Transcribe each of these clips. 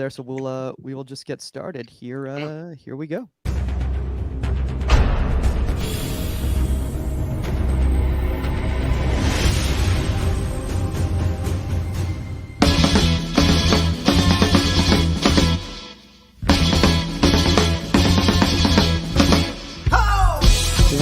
there, so we will just get started here. Here we go.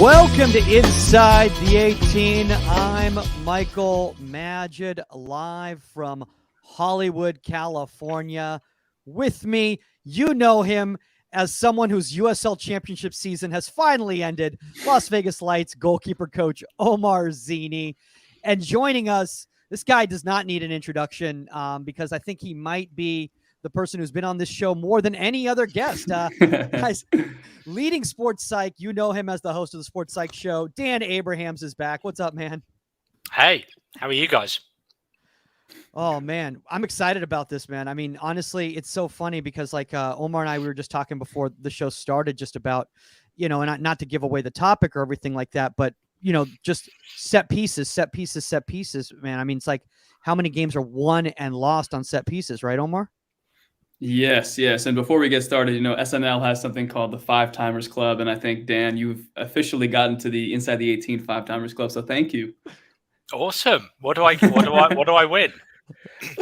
Welcome to Inside the 18. I'm Michael Magid, live from Hollywood, California. With me, you know him as someone whose USL championship season has finally ended, Las Vegas Lights goalkeeper coach Omar Zeenni. And joining us, this guy does not need an introduction because I think he might be the person who's been on this show more than any other guest. Guys, leading Sports Psych, you know him as the host of the Sports Psych show. Dan Abrahams is back. What's up, man? Hey, how are you guys? Oh, man, I'm excited about this, man. I mean, honestly, it's so funny because like Omar and I, we were just talking before the show started just about, you know, and not to give away the topic or everything like that, but, you know, just set pieces, man. I mean, it's like how many games are won and lost on set pieces, right, Omar? Yes. And before we get started, you know, SNL has something called the Five Timers Club, and I think, Dan, you've officially gotten to the Inside the 18 Five Timers Club, so thank you. Awesome. What do I win?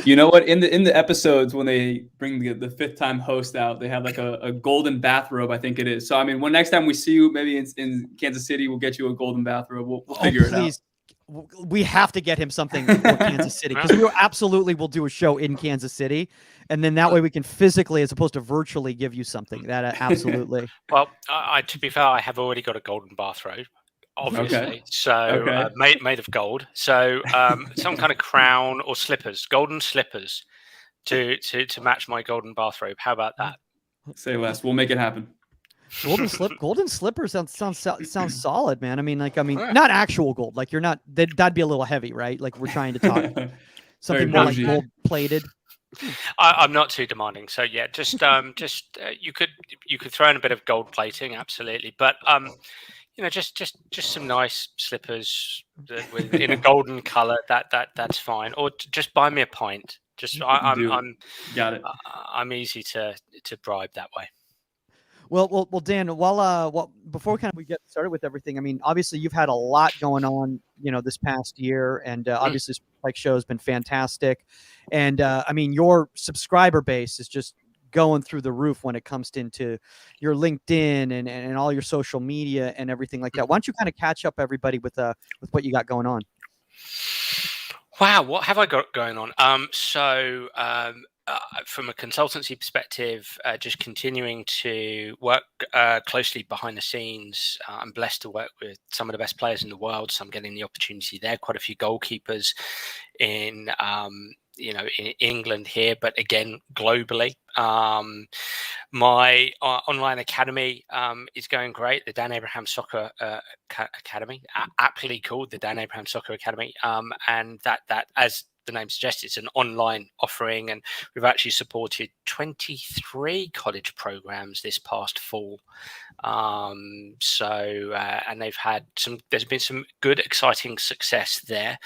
You know what? In the episodes when they bring the fifth time host out, they have like a golden bathrobe, I think it is. So I mean, when next time we see you, maybe in Kansas City, we'll get you a golden bathrobe. We'll figure it out. We have to get him something for Kansas City because we absolutely will do a show in Kansas City, and then that way we can physically, as opposed to virtually, give you something. That absolutely. Well, to be fair, I have already got a golden bathrobe, obviously. Okay. So made of gold. So some kind of crown or slippers, golden slippers, to match my golden bathrobe. How about that? Say less. We'll make it happen. Golden slippers sounds solid, man. I mean, not actual gold. Like you're not. That'd be a little heavy, right? Like we're trying to talk something more like gold plated. I'm not too demanding, so yeah, just you could throw in a bit of gold plating, absolutely, but you know, just some nice slippers in a golden color. That's fine, or just buy me a pint. I'm got it. I'm easy to bribe that way. Well, Dan. Before we get started with everything, I mean, obviously you've had a lot going on, you know, this past year, and obviously Spike Show has been fantastic, and I mean, your subscriber base is just going through the roof when it comes into your LinkedIn and all your social media and everything like that. Why don't you kind of catch up everybody with what you got going on? Wow, what have I got going on? From a consultancy perspective, just continuing to work closely behind the scenes. I'm blessed to work with some of the best players in the world, so I'm getting the opportunity there. Quite a few goalkeepers in England here, but again globally. My online academy is going great. The Dan Abraham Soccer Academy, aptly called the Dan Abraham Soccer Academy, and that as the name suggests, it's an online offering, and we've actually supported 23 college programs this past fall. And they've had there's been some good, exciting success there.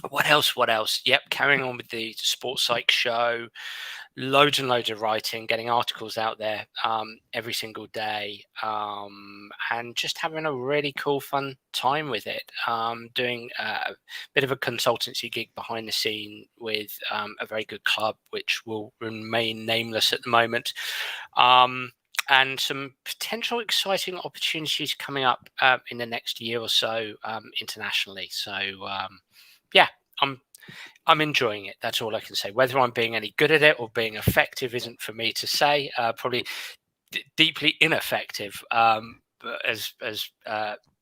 What else? Yep, carrying on with the Sports Psych show. Loads and loads of writing, getting articles out there every single day, and just having a really cool, fun time with it. Doing a bit of a consultancy gig behind the scene with a very good club, which will remain nameless at the moment. And some potential exciting opportunities coming up in the next year or so internationally. So, yeah, I'm enjoying it. That's all I can say. Whether I'm being any good at it or being effective isn't for me to say. Probably deeply ineffective, as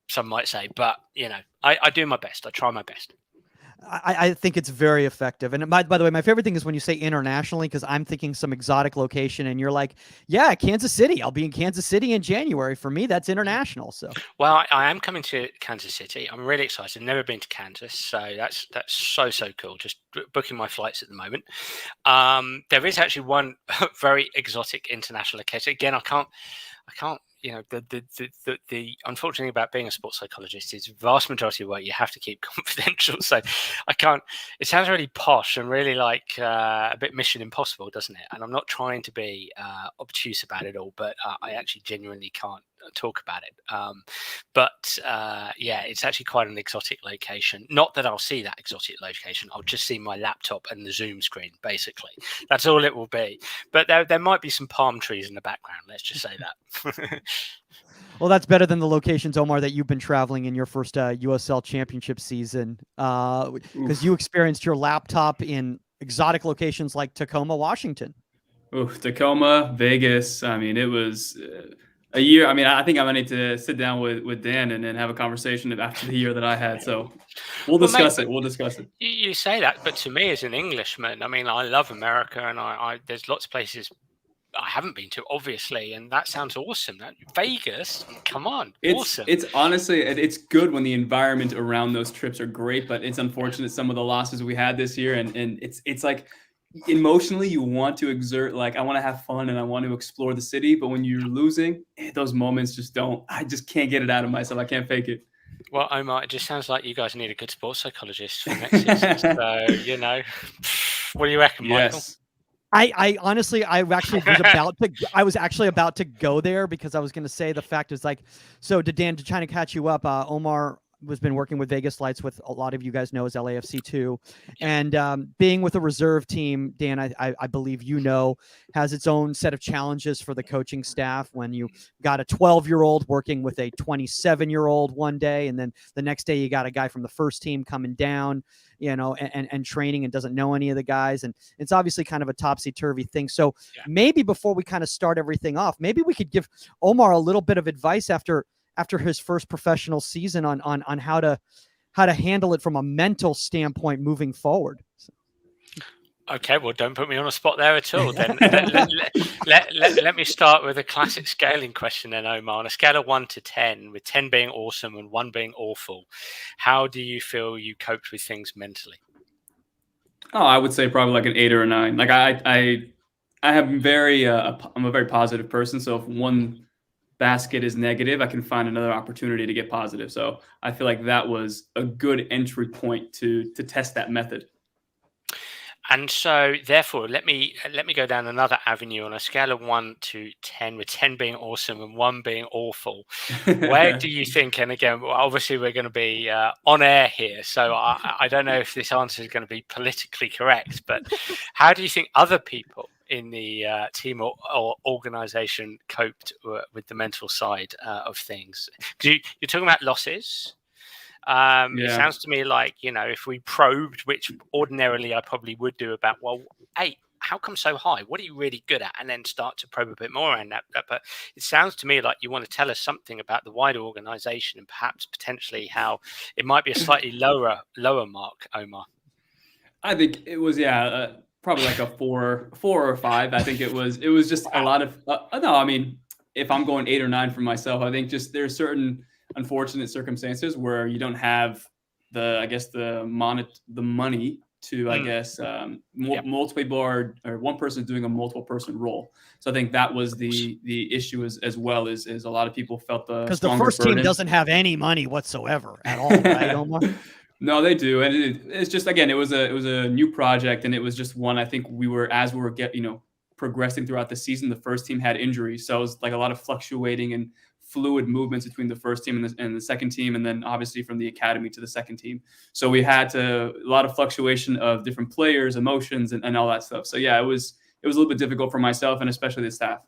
some might say. But you know, I do my best. I try my best. I think it's very effective. And by the way, my favorite thing is when you say internationally, because I'm thinking some exotic location and you're like, yeah, Kansas City. I'll be in Kansas City in January. For me, that's international. So, well, I am coming to Kansas City. I'm really excited. Never been to Kansas. So that's so cool. Just booking my flights at the moment. There is actually one very exotic international location. Again, I can't the unfortunate thing about being a sports psychologist is the vast majority of work you have to keep confidential. So I can't. It sounds really posh and really like a bit Mission Impossible, doesn't it? And I'm not trying to be obtuse about it all, but I actually genuinely can't talk about it. But it's actually quite an exotic location. Not that I'll see that exotic location. I'll just see my laptop and the Zoom screen. Basically, that's all it will be. But there might be some palm trees in the background. Let's just say that. Well, that's better than the locations, Omar, that you've been traveling in your first USL championship season, because you experienced your laptop in exotic locations like Tacoma, Washington. Tacoma, Vegas. I mean, it was a year. I mean, I think I'm going to need to sit down with Dan and have a conversation after the year that I had. So we'll discuss it. We'll discuss it. You say that, but to me as an Englishman, I mean, I love America, and I there's lots of places I haven't been to, obviously, and that sounds awesome. Vegas, come on, awesome. It's honestly, it's good when the environment around those trips are great, but it's unfortunate some of the losses we had this year, and it's like emotionally you want to exert, like I want to have fun and I want to explore the city, but when you're losing, those moments I just can't get it out of myself. I can't fake it. Well, Omar, it just sounds like you guys need a good sports psychologist for next season. So, what do you reckon, Michael? I honestly, I was actually about to go there because I was going to say the fact is like, so to Dan, to try to catch you up, Omar has been working with Vegas Lights, with a lot of you guys know as LAFC too. And being with a reserve team, Dan, I believe has its own set of challenges for the coaching staff when you got a 12-year-old working with a 27-year-old one day, and then the next day you got a guy from the first team coming down, and training and doesn't know any of the guys. And it's obviously kind of a topsy-turvy thing. So maybe before we kind of start everything off, maybe we could give Omar a little bit of advice after his first professional season on how to handle it from a mental standpoint moving forward. Okay, well, don't put me on a spot there at all. Then let me start with a classic scaling question then, Omar. On a scale of 1 to 10, with 10 being awesome and 1 being awful, how do you feel you coped with things mentally? Oh, I would say probably like an 8 or a 9. Like I'm a very positive person. So if one basket is negative, I can find another opportunity to get positive. So I feel like that was a good entry point to test that method. And so, therefore, let me go down another avenue on a scale of 1 to 10, with 10 being awesome and 1 being awful. Where do you think? And again, obviously, we're going to be on air here, so I don't know if this answer is going to be politically correct. But how do you think other people in the team or organization coped with the mental side of things? Because you're talking about losses. It sounds to me like, if we probed, which ordinarily I probably would do, about, well, hey, how come so high? What are you really good at? And then start to probe a bit more around that. But it sounds to me like you want to tell us something about the wider organization and perhaps potentially how it might be a slightly lower mark, Omar. I think it was, probably like a 4 or 5. I think it was just a lot of, no, I mean, if I'm going 8 or 9 for myself, I think just there's certain unfortunate circumstances where you don't have the money to, multiple people or one person doing a multiple person role. So I think that was the issue as well as a lot of people felt because the first team doesn't have any money whatsoever at all, right, Omar? No, they do, and it's just, again, it was a new project, and it was just one. I think we were progressing throughout the season. The first team had injuries, so it was like a lot of fluctuating and fluid movements between the first team and the second team, and then obviously from the academy to the second team. So we had a lot of fluctuation of different players, emotions, and all that stuff. So yeah, it was a little bit difficult for myself and especially the staff.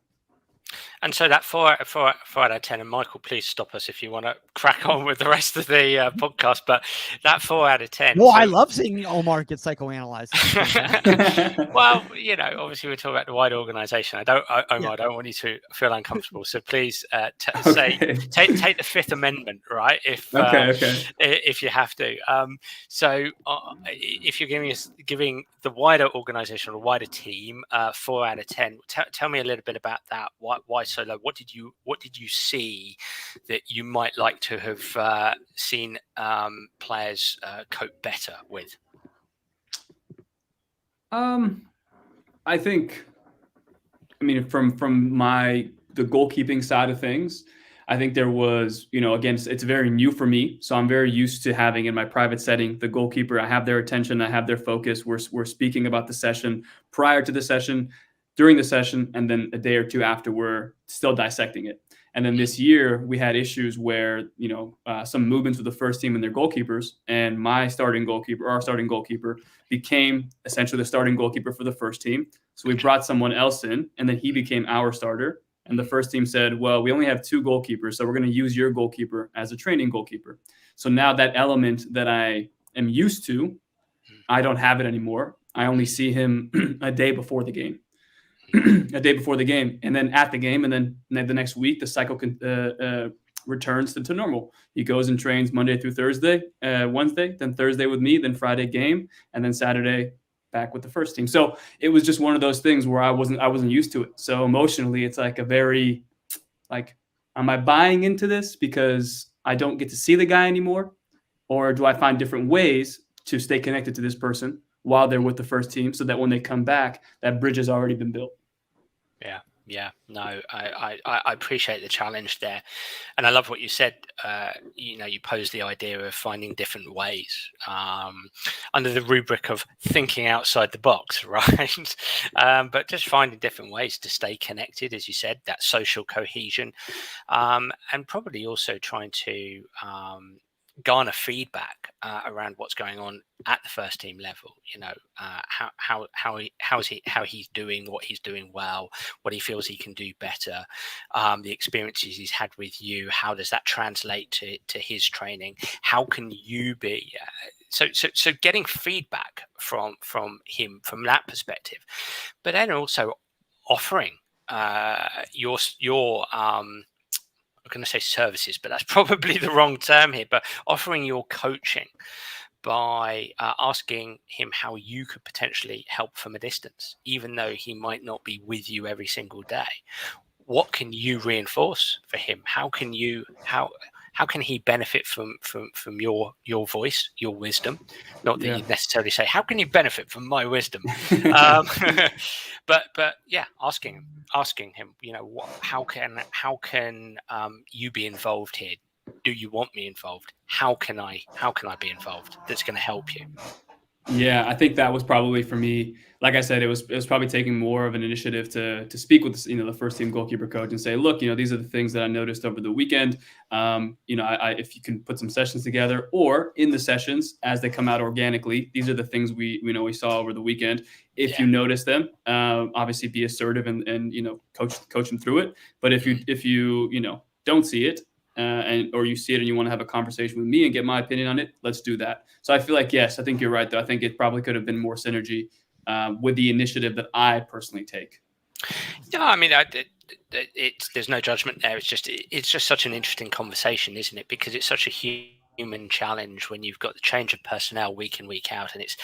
And so that 4 out of 10, and Michael, please stop us if you want to crack on with the rest of the podcast, but that 4 out of 10. Well, I love seeing Omar get psychoanalyzed. Well, obviously we're talking about the wider organization. I don't want you to feel uncomfortable. So please take the Fifth Amendment, right? If you have to. So if you're giving the wider organization or wider team 4 out of 10, tell me a little bit about that. Why so low? What did you see that you might like to have seen players cope better with? I think, from my the goalkeeping side of things, I think there was, again, it's very new for me. So I'm very used to having in my private setting, the goalkeeper, I have their attention, I have their focus. We're speaking about the session prior to the session, during the session, and then a day or two after, we're still dissecting it. And then this year we had issues where, some movements with the first team and their goalkeepers, and our starting goalkeeper became essentially the starting goalkeeper for the first team. So we brought someone else in, and then he became our starter. And the first team said, well, we only have 2 goalkeepers, so we're going to use your goalkeeper as a training goalkeeper. So now that element that I am used to, I don't have it anymore. I only see him a day before the game. And then at the game, and then the next week, the cycle returns to normal. He goes and trains Monday through Wednesday, then Thursday with me, then Friday game, and then Saturday back with the first team. So it was just one of those things where I wasn't used to it. So emotionally, it's like a very, am I buying into this because I don't get to see the guy anymore? Or do I find different ways to stay connected to this person while they're with the first team so that when they come back, that bridge has already been built? Yeah, no, I appreciate the challenge there. And I love what you said. You posed the idea of finding different ways under the rubric of thinking outside the box, right? But just finding different ways to stay connected, as you said, that social cohesion, and probably also trying to garner feedback around what's going on at the first team level. How he's doing, what he's doing well, what he feels he can do better, the experiences he's had with you. How does that translate to his training? How can you be? So getting feedback from him from that perspective, but then also offering your I'm going to say services, but that's probably the wrong term here, but offering your coaching by asking him how you could potentially help from a distance, even though he might not be with you every single day. What can you reinforce for him? How can he benefit from your voice, your wisdom? Not that you'd necessarily say, how can you benefit from my wisdom? But yeah, asking him, how can you be involved here? Do you want me involved? How can I be involved? That's going to help you. Yeah, I think that was probably for me. Like I said, it was probably taking more of an initiative to speak with the first team goalkeeper coach and say, look, these are the things that I noticed over the weekend. If you can put some sessions together, or in the sessions as they come out organically, these are the things we saw over the weekend. If you notice them, obviously be assertive and coach them through it. But if you don't see it, or you see it and you want to have a conversation with me and get my opinion on it, let's do that. So I feel like, yes, I think you're right, though. I think it probably could have been more synergy with the initiative that I personally take. Yeah, I mean, there's no judgment there. It's just such an interesting conversation, isn't it? Because it's such a human challenge when you've got the change of personnel week in, week out. And it's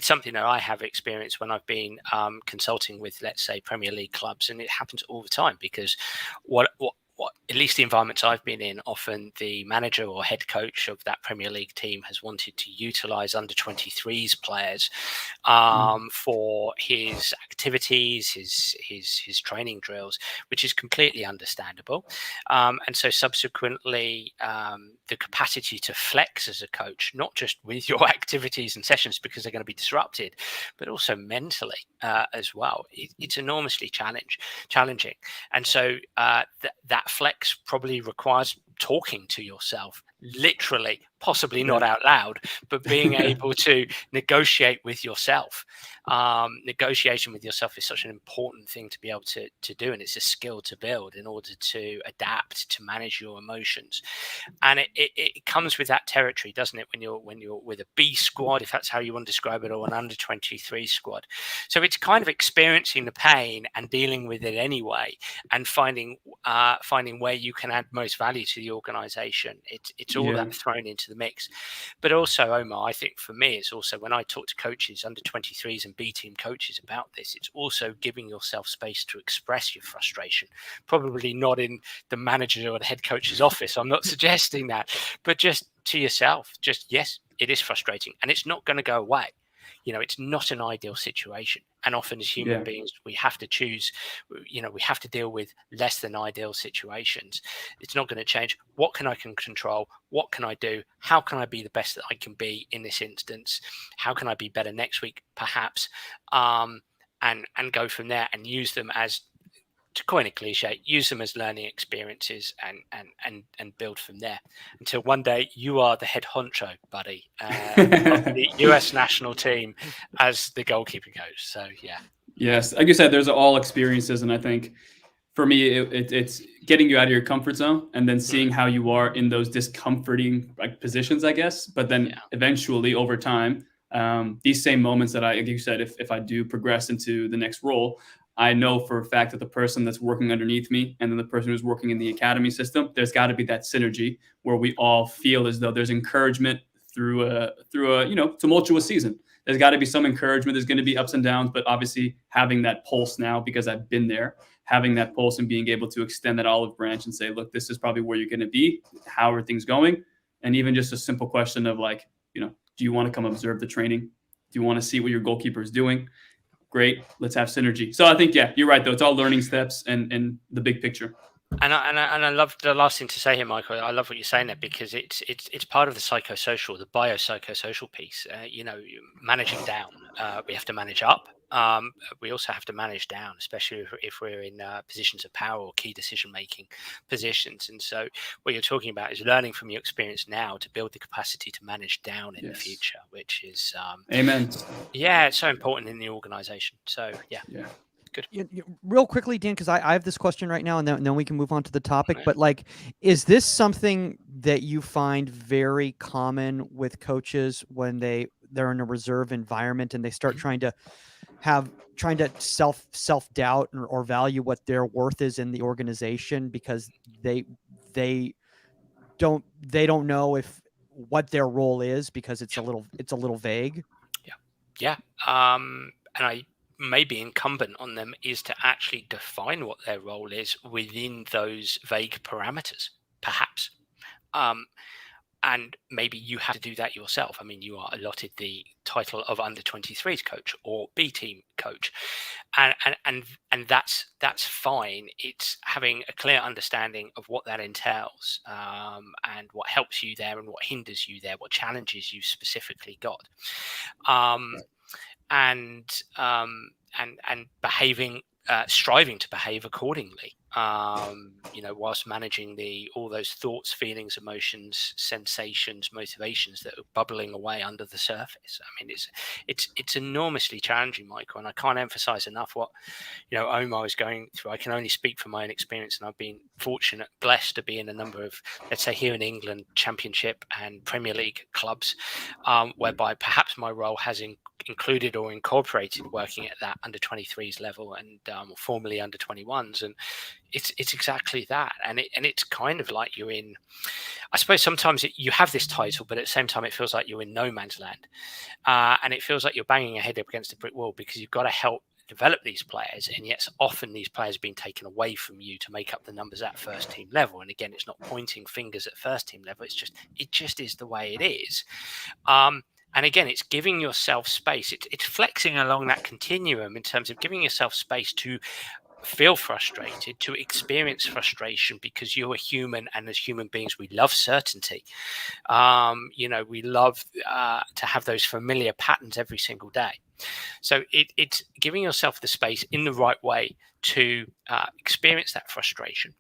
something that I have experienced when I've been consulting with, let's say, Premier League clubs. And it happens all the time because what at least the environments I've been in, often the manager or head coach of that Premier League team has wanted to utilize under 23s players for his activities, his training drills, which is completely understandable. And so subsequently, the capacity to flex as a coach, not just with your activities and sessions because they're going to be disrupted, but also mentally as well. It's enormously challenging. And so that flex probably requires talking to yourself, literally, possibly not out loud, but being able to negotiate with yourself. Negotiation with yourself is such an important thing to be able to do, and it's a skill to build in order to adapt, to manage your emotions. And it comes with that territory, doesn't it, when you're with a B squad, if that's how you want to describe it, or an under 23 squad. So it's kind of experiencing the pain and dealing with it anyway, and finding where you can add most value to the organization. It's all that thrown into the mix. But also, Omar, I think for me, it's also when I talk to coaches, under 23s and B team coaches about this, it's also giving yourself space to express your frustration. Probably not in the manager or the head coach's office. I'm not suggesting that, but just to yourself, yes, it is frustrating and it's not going to go away. it's not an ideal situation. And often as human beings, we have to choose, we have to deal with less than ideal situations. It's not going to change. What can I control? What can I do? How can I be the best that I can be in this instance? How can I be better next week, perhaps? And go from there and use them as, to coin a cliche, use them as learning experiences and build from there until one day you are the head honcho, buddy, of the US national team as the goalkeeper coach. So, yeah. Yes. Like you said, there's all experiences. And I think for me, it's getting you out of your comfort zone and then seeing how you are in those discomforting positions, I guess. But then eventually over time, these same moments that like you said, if I do progress into the next role, I know for a fact that the person that's working underneath me and then the person who's working in the academy system, there's got to be that synergy where we all feel as though there's encouragement through a tumultuous season. There's got to be some encouragement. There's going to be ups and downs, but obviously having that pulse now, because I've been there, having that pulse and being able to extend that olive branch and say, look, this is probably where you're going to be. How are things going? And even just a simple question of do you want to come observe the training? Do you want to see what your goalkeeper is doing? Great. Let's have synergy. So I think, you're right, though. It's all learning steps and the big picture. And I love the last thing to say here, Michael. I love what you're saying there because it's part of the psychosocial, the biopsychosocial piece. Managing down, we have to manage up. We also have to manage down, especially if we're in positions of power or key decision-making positions. And so what you're talking about is learning from your experience now to build the capacity to manage down in the future, which is amen. Yeah, it's so important in the organization. So yeah. Good. Real quickly, Dan, because I have this question right now, and then we can move on to the topic. Right. But is this something that you find very common with coaches when they're in a reserve environment and they start trying to self-doubt or value what their worth is in the organization because they don't know if what their role is because it's a little vague? Yeah. And I may be incumbent on them is to actually define what their role is within those vague parameters, perhaps. And maybe you have to do that yourself. I mean, you are allotted the title of under 23s coach or B team coach, and that's fine. It's having a clear understanding of what that entails, and what helps you there and what hinders you there, what challenges you specifically got, and behaving, striving to behave accordingly. Whilst managing all those thoughts, feelings, emotions, sensations, motivations that are bubbling away under the surface. I mean, it's enormously challenging, Michael, and I can't emphasize enough what Omar is going through. I can only speak from my own experience, and I've been fortunate, blessed to be in a number of, let's say here in England, Championship and Premier League clubs, whereby perhaps my role has included or incorporated working at that under 23s level and formerly under 21s, and it's exactly that, and it's kind of like you're in, I suppose sometimes you have this title, but at the same time it feels like you're in no man's land, and it feels like you're banging your head up against a brick wall because you've got to help develop these players, and yet often these players are being taken away from you to make up the numbers at first team level. And again, it's not pointing fingers at first team level, it just is the way it is. And again, it's giving yourself space. It's flexing along that continuum in terms of giving yourself space to feel frustrated, to experience frustration, because you're a human, and as human beings, we love certainty. We love to have those familiar patterns every single day. So it's giving yourself the space in the right way to experience that frustration,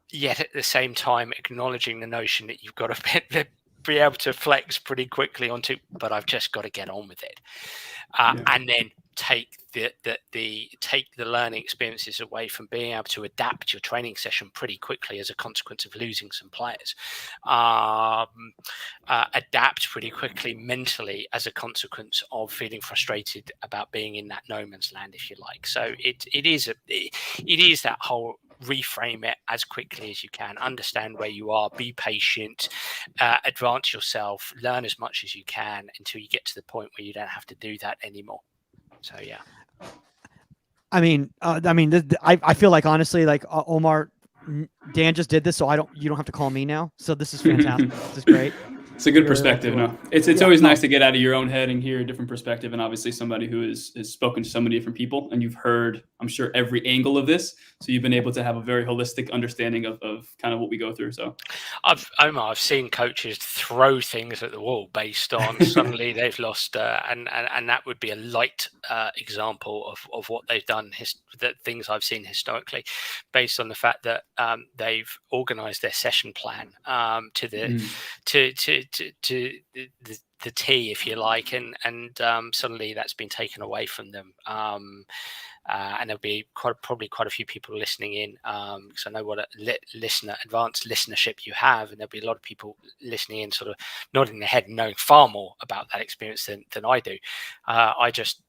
yet at the same time acknowledging the notion that you've got to be able to flex pretty quickly onto, but I've just got to get on with it, and then take the learning experiences away from being able to adapt your training session pretty quickly as a consequence of losing some players, adapt pretty quickly mentally as a consequence of feeling frustrated about being in that no man's land, if you like. So it is that whole reframe it as quickly as you can, understand where you are, be patient, advance yourself, learn as much as you can until you get to the point where you don't have to do that anymore. So yeah, I feel like honestly, like Omar, Dan just did this, so you don't have to call me now. So this is fantastic. This is great. It's a good Very well perspective. put. No, it's always nice to get out of your own head and hear a different perspective. And obviously somebody who has spoken to so many different people, and you've heard, I'm sure, every angle of this. So you've been able to have a very holistic understanding of kind of what we go through. So Omar, I've seen coaches throw things at the wall based on suddenly they've lost, and that would be a light example of what they've done. That things I've seen historically, based on the fact that they've organised their session plan to the the T, if you like, and suddenly that's been taken away from them. And there'll be probably quite a few people listening in, because I know what advanced listenership you have, and there'll be a lot of people listening in, sort of nodding their head and knowing far more about that experience than I do. I just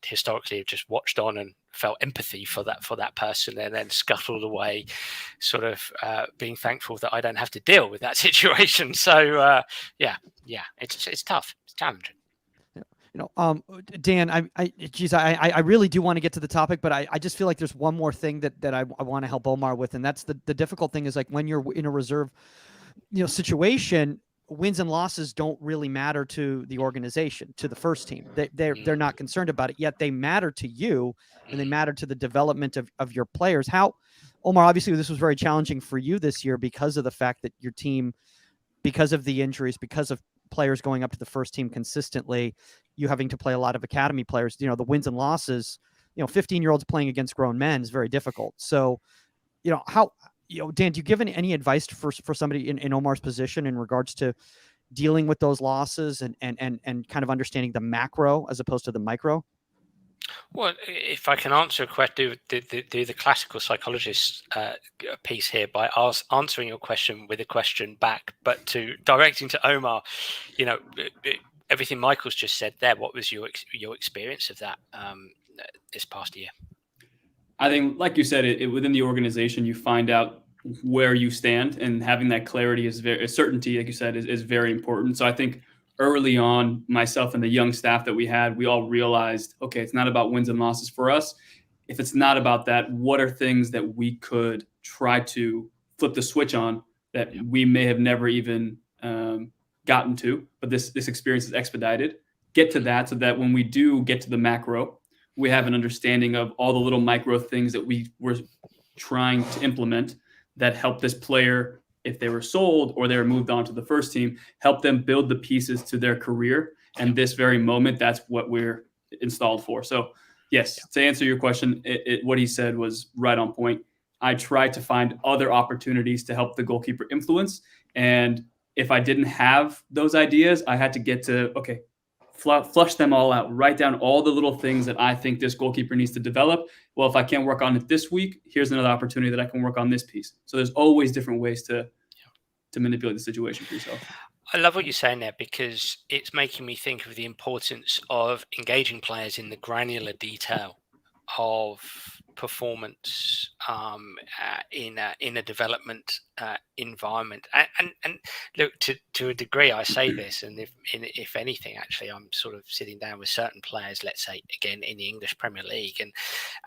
historically have just watched on and felt empathy for that person, and then scuttled away, sort of being thankful that I don't have to deal with that situation. So yeah, it's tough, it's challenging. Dan, I really do want to get to the topic, but I just feel like there's one more thing that I want to help Omar with, and that's the difficult thing is, like, when you're in a reserve, situation, wins and losses don't really matter to the organization, to the first team. They're not concerned about it, yet they matter to you, and they matter to the development of your players. How, Omar, obviously this was very challenging for you this year because of the fact that your team, because of the injuries, because of players going up to the first team consistently, you having to play a lot of academy players, the wins and losses, 15-year-olds playing against grown men is very difficult. So, how, Dan, do you give any advice for somebody in Omar's position in regards to dealing with those losses and kind of understanding the macro as opposed to the micro? Well, if I can answer a question, do the classical psychologist piece here by answering your question with a question back, but directing to Omar, everything Michael's just said there. What was your experience of that this past year? I think, like you said, it within the organization, you find out where you stand, and having that clarity certainty, like you said, is very important. So I think early on, myself and the young staff that we had, we all realized, okay, it's not about wins and losses for us. If it's not about that, what are things that we could try to flip the switch on that we may have never even gotten to, but this experience is expedited. Get to that, so that when we do get to the macro, we have an understanding of all the little micro things that we were trying to implement that help this player, if they were sold or they were moved on to the first team, help them build the pieces to their career. And this very moment, that's what we're installed for. So yes, to answer your question, what he said was right on point. I tried to find other opportunities to help the goalkeeper influence. And if I didn't have those ideas, I had to get to, okay, flush them all out, write down all the little things that I think this goalkeeper needs to develop. Well, if I can't work on it this week, here's another opportunity that I can work on this piece. So there's always different ways to manipulate the situation for yourself. I love what you're saying there, because it's making me think of the importance of engaging players in the granular detail of performance in a development environment. And look, to a degree, I say this, and if anything, actually, I'm sort of sitting down with certain players, let's say again in the English Premier League, and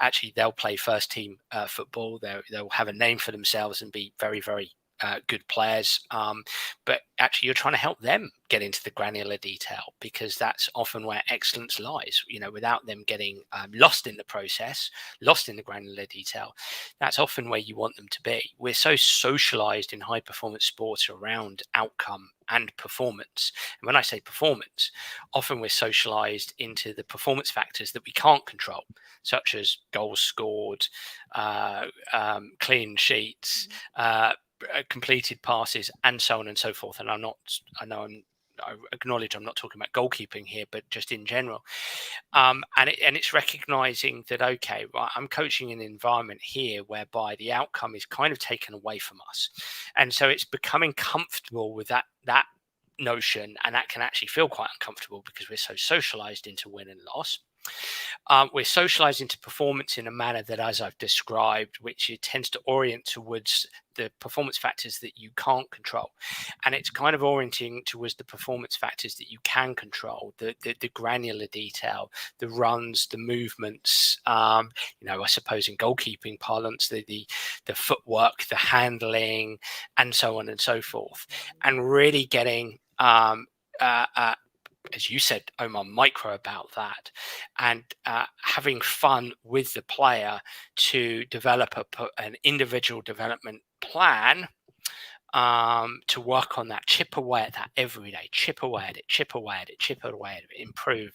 actually they'll play first team football. They'll have a name for themselves and be very, very good players, but actually you're trying to help them get into the granular detail, because that's often where excellence lies. Without them getting lost in the process, lost in the granular detail, that's often where you want them to be. We're so socialized in high performance sports around outcome and performance. And when I say performance, often we're socialized into the performance factors that we can't control, such as goals scored, clean sheets, completed passes, and so on and so forth. And I acknowledge I'm not talking about goalkeeping here, but just in general. And it's recognizing that, okay, well, I'm coaching in an environment here whereby the outcome is kind of taken away from us. And so it's becoming comfortable with that notion. And that can actually feel quite uncomfortable, because we're so socialized into win and loss. We're socialized into performance in a manner that, as I've described, which it tends to orient towards the performance factors that you can't control, and it's kind of orienting towards the performance factors that you can control, the granular detail, the runs, the movements. I suppose in goalkeeping parlance, the footwork, the handling, and so on and so forth, and really getting as you said, Omar, micro about that, and having fun with the player to develop an individual development plan to work on that, chip away at that every day, chip away at it, chip away at it, chip away at it, improve.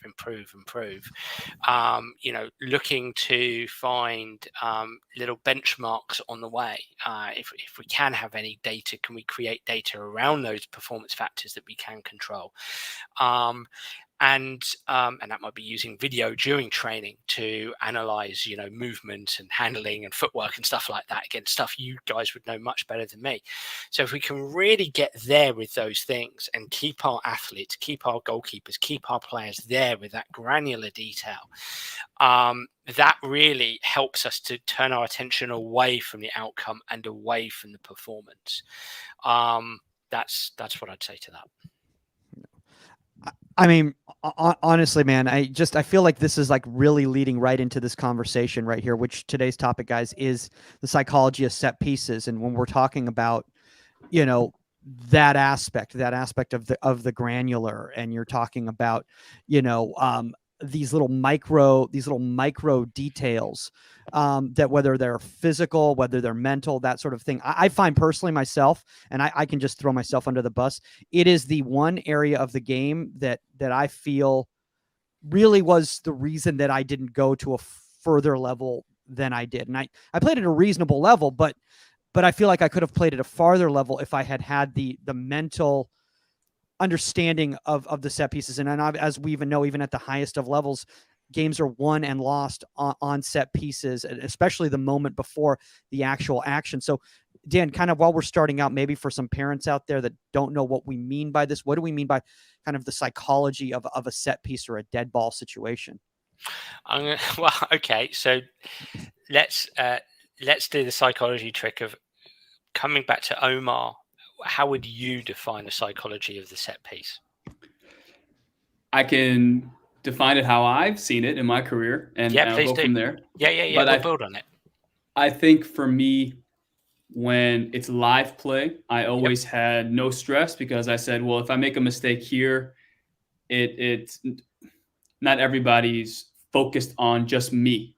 Looking to find little benchmarks on the way. If we can have any data, can we create data around those performance factors that we can control? And that might be using video during training to analyze, movement and handling and footwork and stuff like that. Again, stuff you guys would know much better than me. So if we can really get there with those things and keep our athletes, keep our goalkeepers, keep our players there with that granular detail, that really helps us to turn our attention away from the outcome and away from the performance. That's what I'd say to that. I mean, honestly, man, I feel like this is like really leading right into this conversation right here, which today's topic, guys, is the psychology of set pieces. And when we're talking about, that aspect of the granular, and you're talking about, these little micro details, that whether they're physical, whether they're mental, that sort of thing. I find personally myself, and I can just throw myself under the bus, it is the one area of the game that I feel really was the reason that I didn't go to a further level than I did. And I played at a reasonable level, but I feel like I could have played at a farther level if I had the mental understanding of the set pieces. And as we even know, even at the highest of levels, games are won and lost on set pieces, especially the moment before the actual action. So Dan, kind of while we're starting out, maybe for some parents out there that don't know what we mean by this, what do we mean by kind of the psychology of a set piece or a dead ball situation? Okay. So let's do the psychology trick of coming back to Omar. How would you define the psychology of the set piece? I can define it how I've seen it in my career, and I'll go from there. Yeah. But we'll build on it. I think for me, when it's live play, I always had no stress, because I said, well, if I make a mistake here, it's not everybody's focused on just me.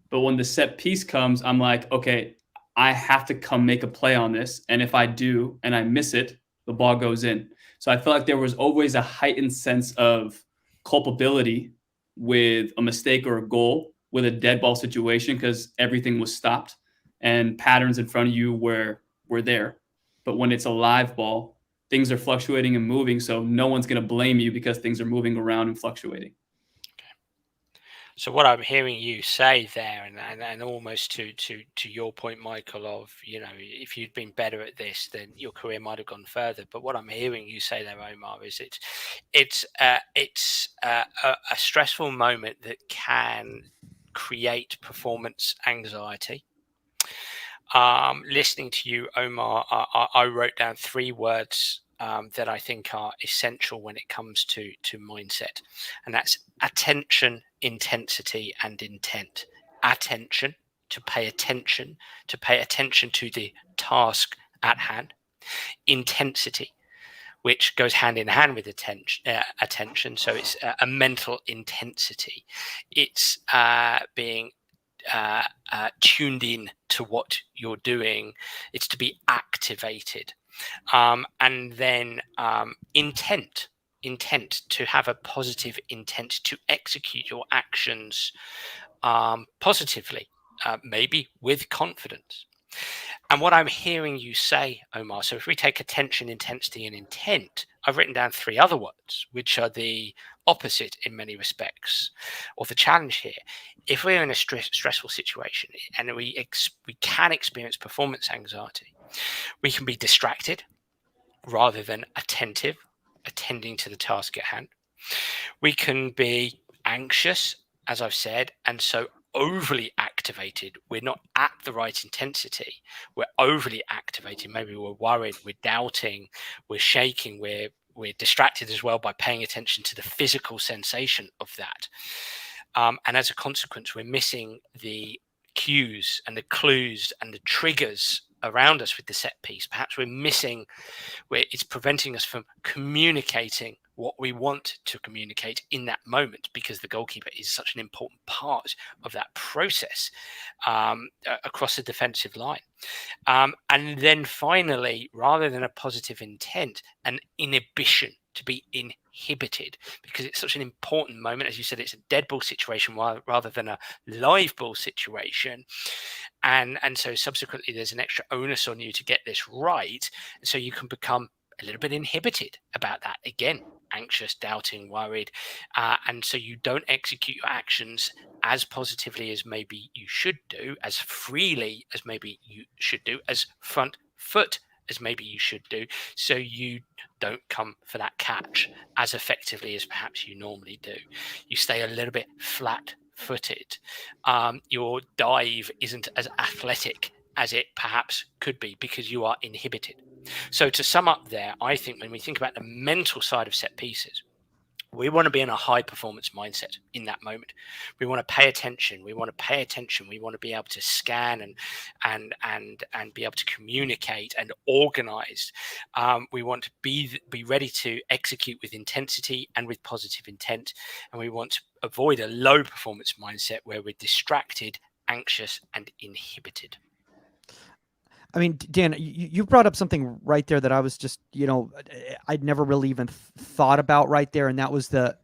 But when the set piece comes, I'm like, okay, I have to come make a play on this. And if I do and I miss it, the ball goes in. So I felt like there was always a heightened sense of culpability with a mistake or a goal with a dead ball situation, because everything was stopped and patterns in front of you were there. But when it's a live ball, things are fluctuating and moving. So no one's going to blame you because things are moving around and fluctuating. So what I'm hearing you say there, and almost to your point, Michael, of, if you'd been better at this, then your career might have gone further. But what I'm hearing you say there, Omar, is it's a stressful moment that can create performance anxiety. Listening to you, Omar, I wrote down 3 words that I think are essential when it comes to mindset, and that's attention, intensity, and intent. Attention, to pay attention to the task at hand. Intensity, which goes hand in hand with attention. So it's a mental intensity. It's being tuned in to what you're doing. It's to be activated. And then intent, to have a positive intent to execute your actions positively, maybe with confidence. And what I'm hearing you say, Omar, so if we take attention, intensity, and intent, I've written down 3 other words, which are the opposite in many respects, or the challenge here. If we're in a stressful situation and we can experience performance anxiety, we can be distracted rather than attentive, attending to the task at hand. We can be anxious, as I've said, and so overly activated. We're not at the right intensity. We're overly activated. Maybe we're worried, we're doubting, we're shaking, we're distracted as well by paying attention to the physical sensation of that. And as a consequence, we're missing the cues and the clues and the triggers around us with the set piece. Perhaps we're missing, where it's preventing us from communicating what we want to communicate in that moment, because the goalkeeper is such an important part of that process across the defensive line. And then finally, rather than a positive intent, an inhibition, to be inhibited, because it's such an important moment. As you said, it's a dead ball situation rather than a live ball situation. And so subsequently, there's an extra onus on you to get this right. And so you can become a little bit inhibited about that. Again, anxious, doubting, worried. And so you don't execute your actions as positively as maybe you should do, as freely as maybe you should do, as front foot as maybe you should do. So you don't come for that catch as effectively as perhaps you normally do. You stay a little bit flat-footed. Your dive isn't as athletic as it perhaps could be because you are inhibited. So to sum up there, I think when we think about the mental side of set pieces, we want to be in a high performance mindset in that moment. We want to pay attention. We want to pay attention. We want to be able to scan and be able to communicate and organize. We want to be ready to execute with intensity and with positive intent. And we want to avoid a low performance mindset where we're distracted, anxious, and inhibited. I mean, Dan, you brought up something right there that I was just, I'd never really even thought about right there. And that was that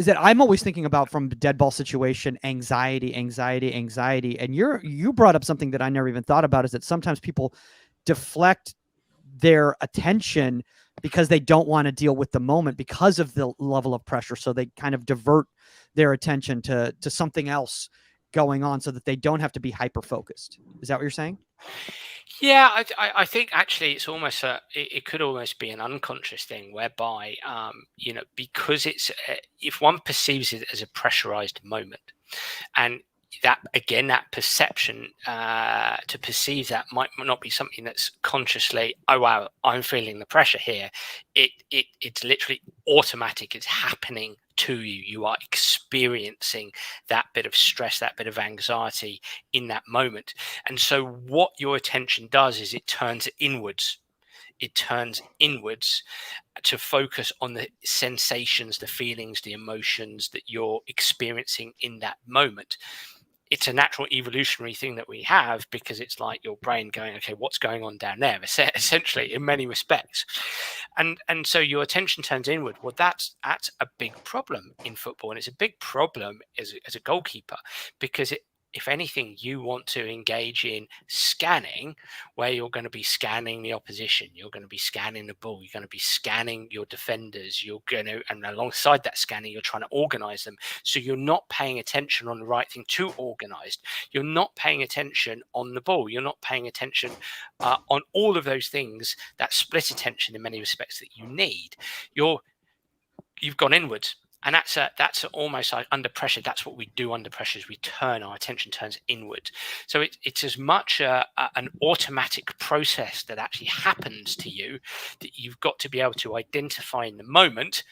I'm always thinking about, from the dead ball situation, anxiety. And you brought up something that I never even thought about, is that sometimes people deflect their attention because they don't want to deal with the moment because of the level of pressure. So they kind of divert their attention to something else going on so that they don't have to be hyper focused. Is that what you're saying? Yeah, I think actually it's almost it could almost be an unconscious thing whereby, because it's if one perceives it as a pressurized moment, and that again, that perception to perceive that might not be something that's consciously, oh wow, I'm feeling the pressure here. It's literally automatic. It's happening to you. You are experiencing that bit of stress, that bit of anxiety in that moment. And so what your attention does is it turns inwards. It turns inwards to focus on the sensations, the feelings, the emotions that you're experiencing in that moment. It's a natural evolutionary thing that we have, because it's like your brain going, okay, what's going on down there, essentially, in many respects. And so your attention turns inward. Well, that's a big problem in football. And it's a big problem as a goalkeeper, because if anything, you want to engage in scanning, where you're going to be scanning the opposition, you're going to be scanning the ball, you're going to be scanning your defenders, and alongside that scanning, you're trying to organize them. So you're not paying attention on the right thing to organize. You're not paying attention on the ball. You're not paying attention on all of those things, that split attention in many respects that you need. You've gone inwards. And that's almost like under pressure. That's what we do under pressure, is our attention turns inward. So it's as much an automatic process that actually happens to you, that you've got to be able to identify in the moment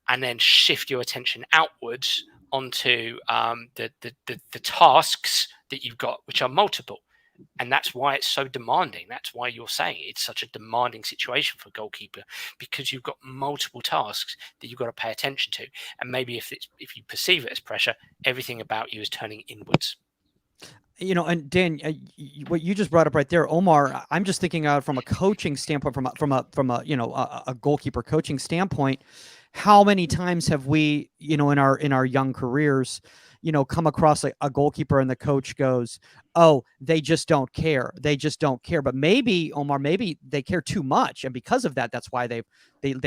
and then shift your attention outwards onto the tasks that you've got, which are multiple. And that's why it's so demanding. That's why you're saying it's such a demanding situation for a goalkeeper, because you've got multiple tasks that you've got to pay attention to. And maybe if you perceive it as pressure, everything about you is turning inwards. And Dan, what you just brought up right there, Omar, I'm just thinking from a coaching standpoint, from a goalkeeper coaching standpoint. How many times have we, in our young careers, come across a goalkeeper and the coach goes, oh, they just don't care. But maybe, Omar, maybe they care too much. And because of that, that's why they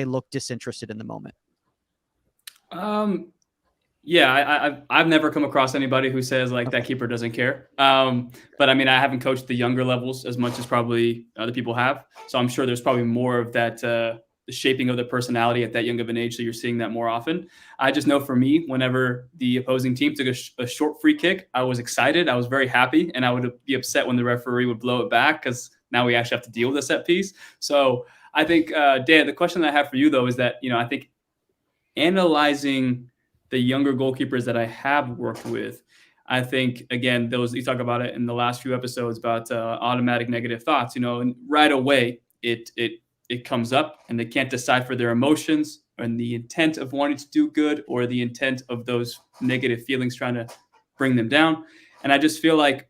look disinterested in the moment. Yeah, I've never come across anybody who says that keeper doesn't care. But I mean, I haven't coached the younger levels as much as probably other people have. So I'm sure there's probably more of that, the shaping of the personality at that young of an age. So you're seeing that more often. I just know for me, whenever the opposing team took a short free kick, I was excited. I was very happy. And I would be upset when the referee would blow it back, because now we actually have to deal with a set piece. So I think, Dan, the question I have for you, though, is that, I think analyzing the younger goalkeepers that I have worked with, I think, again, those you talk about it in the last few episodes about automatic negative thoughts, and right away it comes up and they can't decipher their emotions and the intent of wanting to do good or the intent of those negative feelings trying to bring them down. And I just feel like,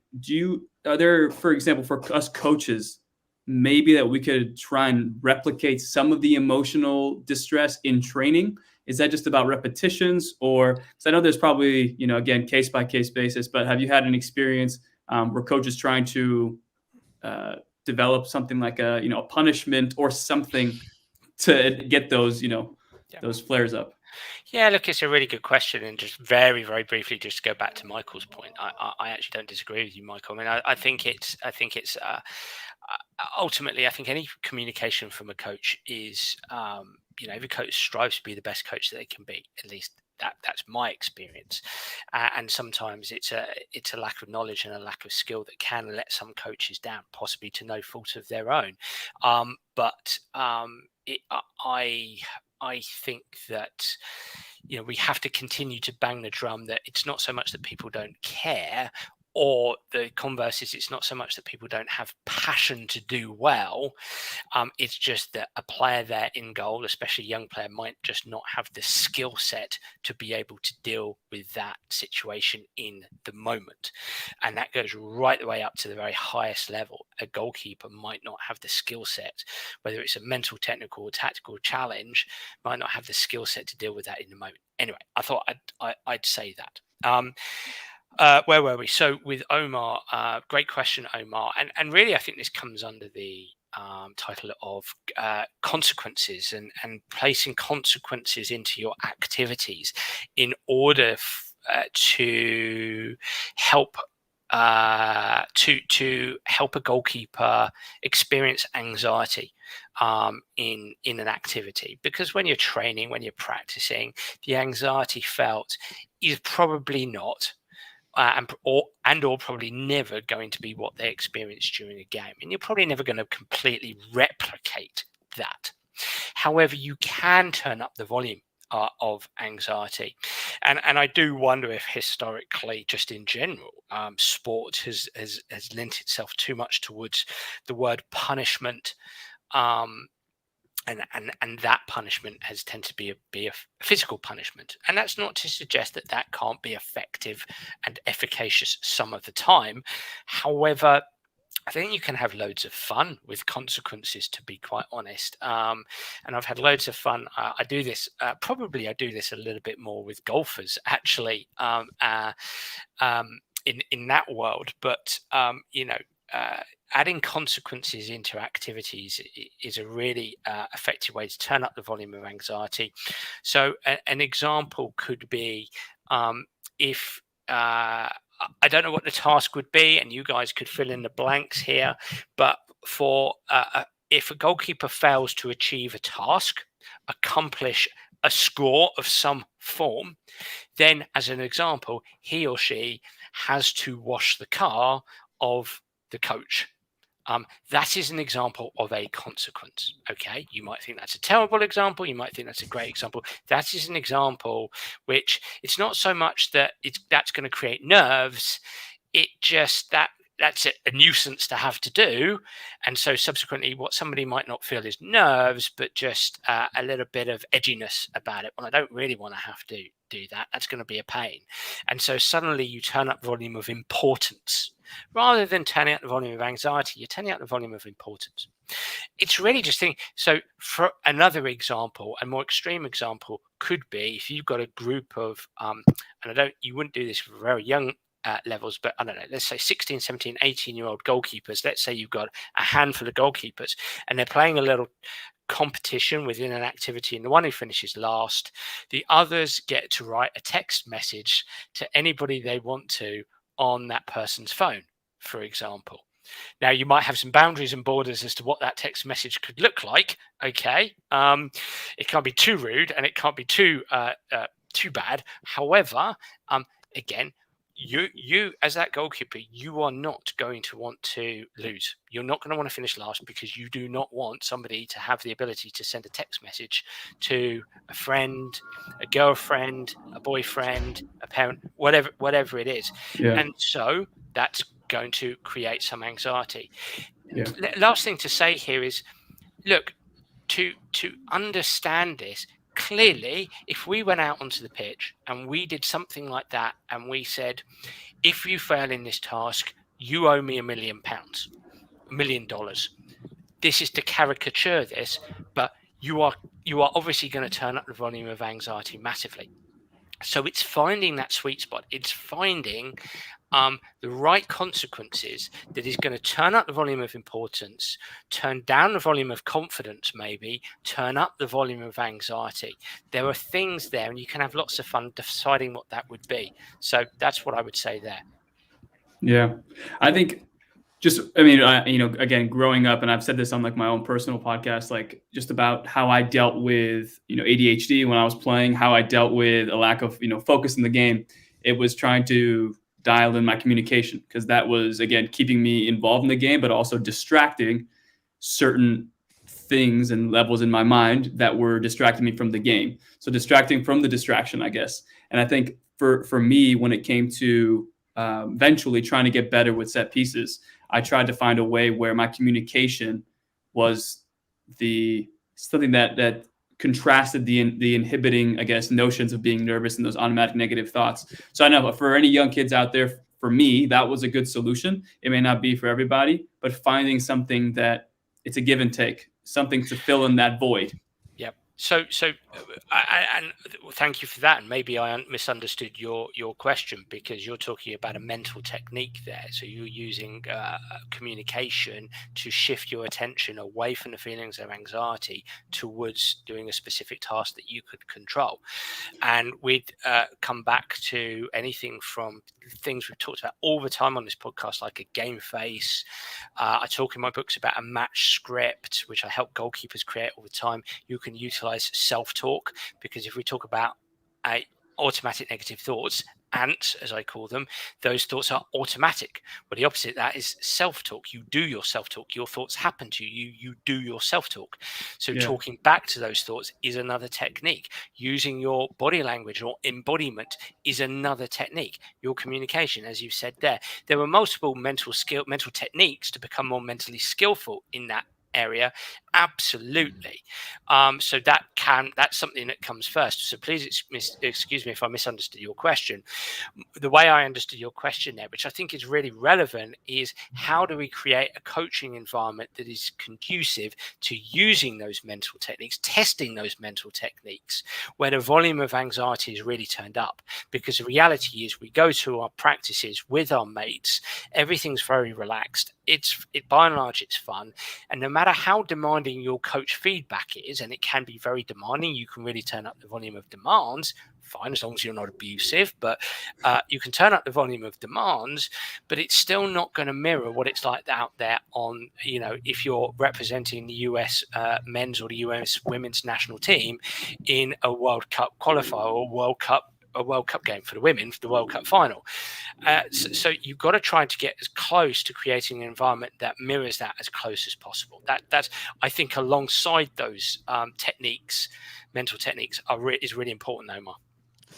are there, for example, for us coaches, maybe that we could try and replicate some of the emotional distress in training? Is that just about repetitions, or because I know there's probably, again, case by case basis, but have you had an experience where coaches trying to develop something like a punishment or something to get those those flares up? Yeah, look, it's a really good question, and just very, very briefly, just to go back to Michael's point, I actually don't disagree with you, Michael. I mean, I think it's ultimately, I think any communication from a coach is, every coach strives to be the best coach that they can be. At least that's my experience, and sometimes it's a lack of knowledge and a lack of skill that can let some coaches down, possibly to no fault of their own. I think that we have to continue to bang the drum that it's not so much that people don't care, or the converse is it's not so much that people don't have passion to do well. It's just that a player there in goal, especially a young player, might just not have the skill set to be able to deal with that situation in the moment. And that goes right the way up to the very highest level. A goalkeeper might not have the skill set, whether it's a mental, technical, or tactical challenge, might not have the skill set to deal with that in the moment. Anyway, I thought I'd say that. Where were we? So with Omar, great question, Omar. And really, I think this comes under the title of consequences and placing consequences into your activities in order to help to help a goalkeeper experience anxiety in an activity. Because when you're training, when you're practicing, the anxiety felt is probably not or probably never going to be what they experience during a game. And you're probably never going to completely replicate that. However, you can turn up the volume of anxiety. And I do wonder if historically, just in general, sport has lent itself too much towards the word punishment. And that punishment has tended to be a physical punishment. And that's not to suggest that can't be effective and efficacious some of the time. However, I think you can have loads of fun with consequences, to be quite honest. And I've had loads of fun. I do this a little bit more with golfers, actually, in that world. But, adding consequences into activities is a really effective way to turn up the volume of anxiety. So an example could be if I don't know what the task would be, and you guys could fill in the blanks here, but if a goalkeeper fails to achieve a task, accomplish a score of some form, then as an example, he or she has to wash the car of the coach. That is an example of a consequence. Okay, you might think that's a terrible example. You might think that's a great example. That is an example which it's not so much that that's going to create nerves. It just that's a nuisance to have to do. And so subsequently, what somebody might not feel is nerves, but just a little bit of edginess about it. Well, I don't really want to have to do that. That's going to be a pain. And so suddenly you turn up volume of importance. Rather than turning out the volume of anxiety, you're turning out the volume of importance. It's really just thinking. So for another example, a more extreme example could be if you've got a group of, and you wouldn't do this for very young levels, but I don't know, let's say 16, 17, 18-year-old goalkeepers. Let's say you've got a handful of goalkeepers and they're playing a little competition within an activity, and the one who finishes last, the others get to write a text message to anybody they want to on that person's phone, for example. Now, you might have some boundaries and borders as to what that text message could look like. Okay, it can't be too rude and it can't be too bad. However, again, you as that goalkeeper, you are not going to want to lose. You're not going to want to finish last, because you do not want somebody to have the ability to send a text message to a friend, a girlfriend, a boyfriend, a parent, whatever it is. Yeah. And so that's going to create some anxiety. Yeah. Last thing to say here is, look, to understand this clearly, if we went out onto the pitch and we did something like that and we said, if you fail in this task, you owe me £1 million, $1 million. This is to caricature this, but you are obviously going to turn up the volume of anxiety massively. So it's finding that sweet spot. It's finding the right consequences that is going to turn up the volume of importance, turn down the volume of confidence, maybe turn up the volume of anxiety. There are things there, and you can have lots of fun deciding what that would be. So that's what I would say there. Yeah, I think again, growing up, and I've said this on like my own personal podcast, like just about how I dealt with, ADHD when I was playing, how I dealt with a lack of, focus in the game. It was trying to dial in my communication, because that was, again, keeping me involved in the game, but also distracting certain things and levels in my mind that were distracting me from the game. So distracting from the distraction, I guess. And I think for me, when it came to eventually trying to get better with set pieces, I tried to find a way where my communication was something that contrasted the inhibiting, I guess, notions of being nervous and those automatic negative thoughts. So I know for any young kids out there, for me, that was a good solution. It may not be for everybody, but finding something that it's a give and take, something to fill in that void. Yep. So and thank you for that. And maybe I misunderstood your question, because you're talking about a mental technique there. So you're using communication to shift your attention away from the feelings of anxiety towards doing a specific task that you could control. And we'd come back to anything from things we've talked about all the time on this podcast, like a game face. I talk in my books about a match script, which I help goalkeepers create all the time. You can utilize self-talk, because if we talk about automatic negative thoughts, ants, as I call them, those thoughts are automatic. Well, the opposite of that is self-talk. You do your self-talk. Your thoughts happen to you. You do your self-talk. So talking back to those thoughts is another technique. Using your body language or embodiment is another technique. Your communication, as you said there are multiple mental techniques to become more mentally skillful in that area. Absolutely. So that's something that comes first. So please excuse me if I misunderstood your question. The way I understood your question there, which I think is really relevant, is how do we create a coaching environment that is conducive to using those mental techniques, testing those mental techniques where the volume of anxiety is really turned up? Because the reality is, we go to our practices with our mates, everything's very relaxed. By and large, it's fun. And no matter how demanding your coach feedback is, and it can be very demanding, you can really turn up the volume of demands. Fine, as long as you're not abusive, but you can turn up the volume of demands, but it's still not going to mirror what it's like out there on, if you're representing the US men's or the US women's national team in a World Cup qualifier or a World Cup game for the women, for the World Cup final. So you've got to try to get as close to creating an environment that mirrors that as close as possible. That's I think, alongside those techniques, mental techniques is really important, Omar.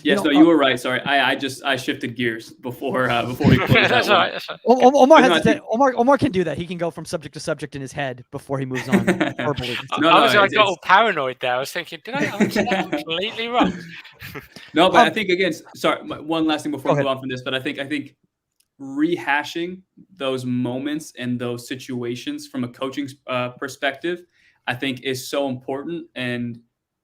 Yes, no, you were right. Sorry, I shifted gears before we closed. That's all right. Omar can do that. He can go from subject to subject in his head before he moves on verbally. I got all paranoid there. I was thinking, did I answer that completely wrong? No, but I think, again, sorry, one last thing before we move on from this, but I think rehashing those moments and those situations from a coaching perspective, I think, is so important. And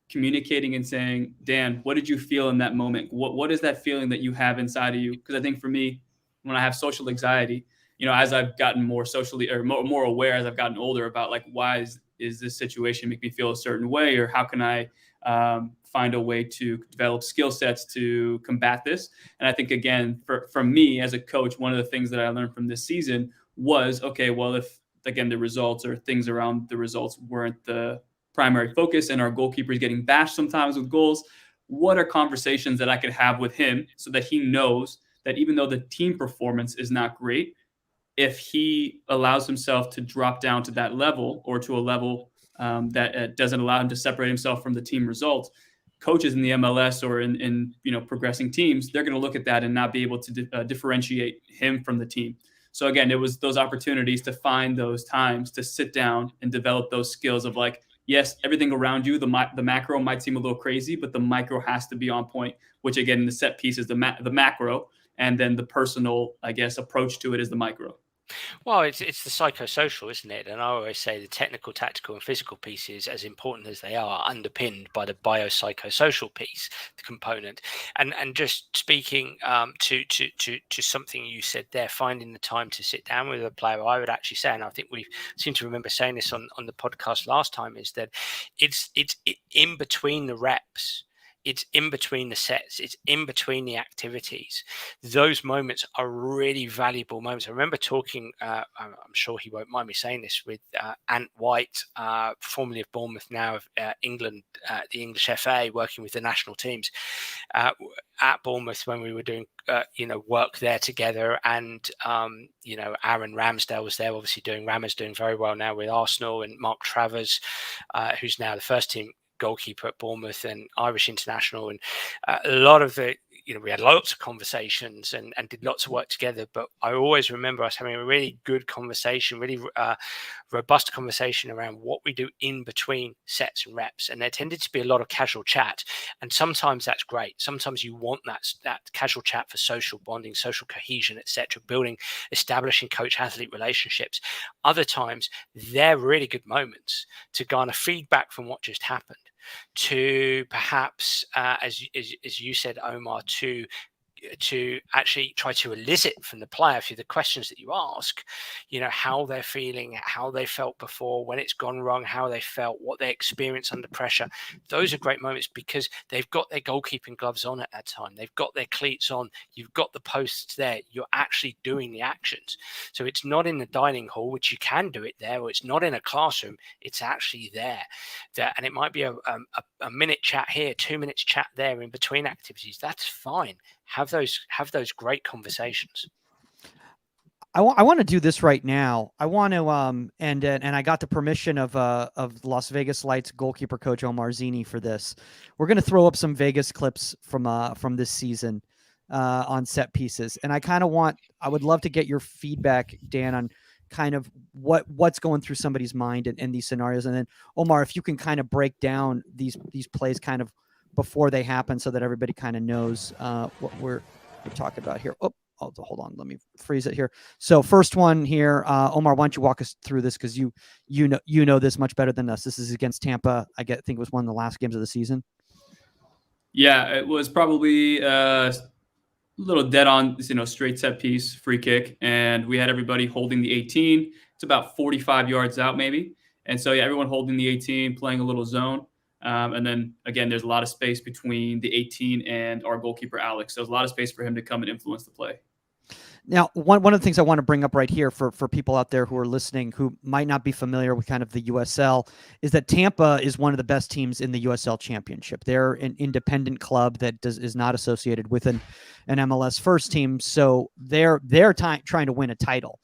communicating and saying, Dan, what did you feel in that moment? What is that feeling that you have inside of you? Because I think for me, when I have social anxiety, as I've gotten more socially or more aware as I've gotten older about, like, why is this situation make me feel a certain way, or how can I find a way to develop skill sets to combat this? And I think, again, for me as a coach, one of the things that I learned from this season was, okay, well, if, again, the results or things around the results weren't the primary focus and our goalkeeper is getting bashed sometimes with goals, what are conversations that I could have with him so that he knows that even though the team performance is not great, if he allows himself to drop down to that level or to a level that doesn't allow him to separate himself from the team results, coaches in the MLS or in progressing teams, they're going to look at that and not be able to differentiate him from the team. So again, it was those opportunities to find those times to sit down and develop those skills of like, yes, everything around you, the macro might seem a little crazy, but the micro has to be on point, which again, in the set piece is the macro, and then the personal, I guess, approach to it is the micro. Well, it's the psychosocial, isn't it? And I always say the technical, tactical, and physical pieces, as important as they are, underpinned by the biopsychosocial piece, the component. And just speaking to something you said there, finding the time to sit down with a player, I would actually say, and I think we seem to remember saying this on the podcast last time, is that it's in between the reps. It's in between the sets. It's in between the activities. Those moments are really valuable moments. I remember talking, I'm sure he won't mind me saying this, with Ant White, formerly of Bournemouth, now of England, the English FA, working with the national teams at Bournemouth when we were doing, work there together. And, Aaron Ramsdale was there, obviously Rammer's doing very well now with Arsenal, and Mark Travers, who's now the first team goalkeeper at Bournemouth and Irish international, and a lot of the we had lots of conversations and did lots of work together. But I always remember us having a really good conversation, really robust conversation around what we do in between sets and reps. And there tended to be a lot of casual chat, and sometimes that's great. Sometimes you want that casual chat for social bonding, social cohesion, etc., establishing coach-athlete relationships. Other times they're really good moments to garner feedback from what just happened, to perhaps, as you said, Omar, to actually try to elicit from the player through the questions that you ask, how they're feeling, how they felt before, when it's gone wrong, how they felt, what they experienced under pressure. Those are great moments because they've got their goalkeeping gloves on at that time. They've got their cleats on. You've got the posts there. You're actually doing the actions. So it's not in the dining hall, which you can do it there, or it's not in a classroom. It's actually there. And it might be a minute chat here, 2 minutes chat there in between activities. That's fine. Have those great conversations. I want to do this right now. I want to and I got the permission of Las Vegas Lights goalkeeper coach Omar Zeenni for this. We're going to throw up some Vegas clips from this season on set pieces, and I would love to get your feedback, Dan, on kind of what's going through somebody's mind in these scenarios. And then Omar, if you can kind of break down these plays kind of before they happen so that everybody kind of knows what we're talking about here. Oh, hold on. Let me freeze it here. So first one here, Omar, why don't you walk us through this? Because you know this much better than us. This is against Tampa. I think it was one of the last games of the season. Yeah, it was probably a little dead on, straight set piece, free kick. And we had everybody holding the 18. It's about 45 yards out maybe. And so, yeah, everyone holding the 18, playing a little zone. And then, again, there's a lot of space between the 18 and our goalkeeper, Alex. So there's a lot of space for him to come and influence the play. Now, one of the things I want to bring up right here for people out there who are listening who might not be familiar with kind of the USL is that Tampa is one of the best teams in the USL Championship. They're an independent club that is not associated with an MLS first team, so they're trying to win a title.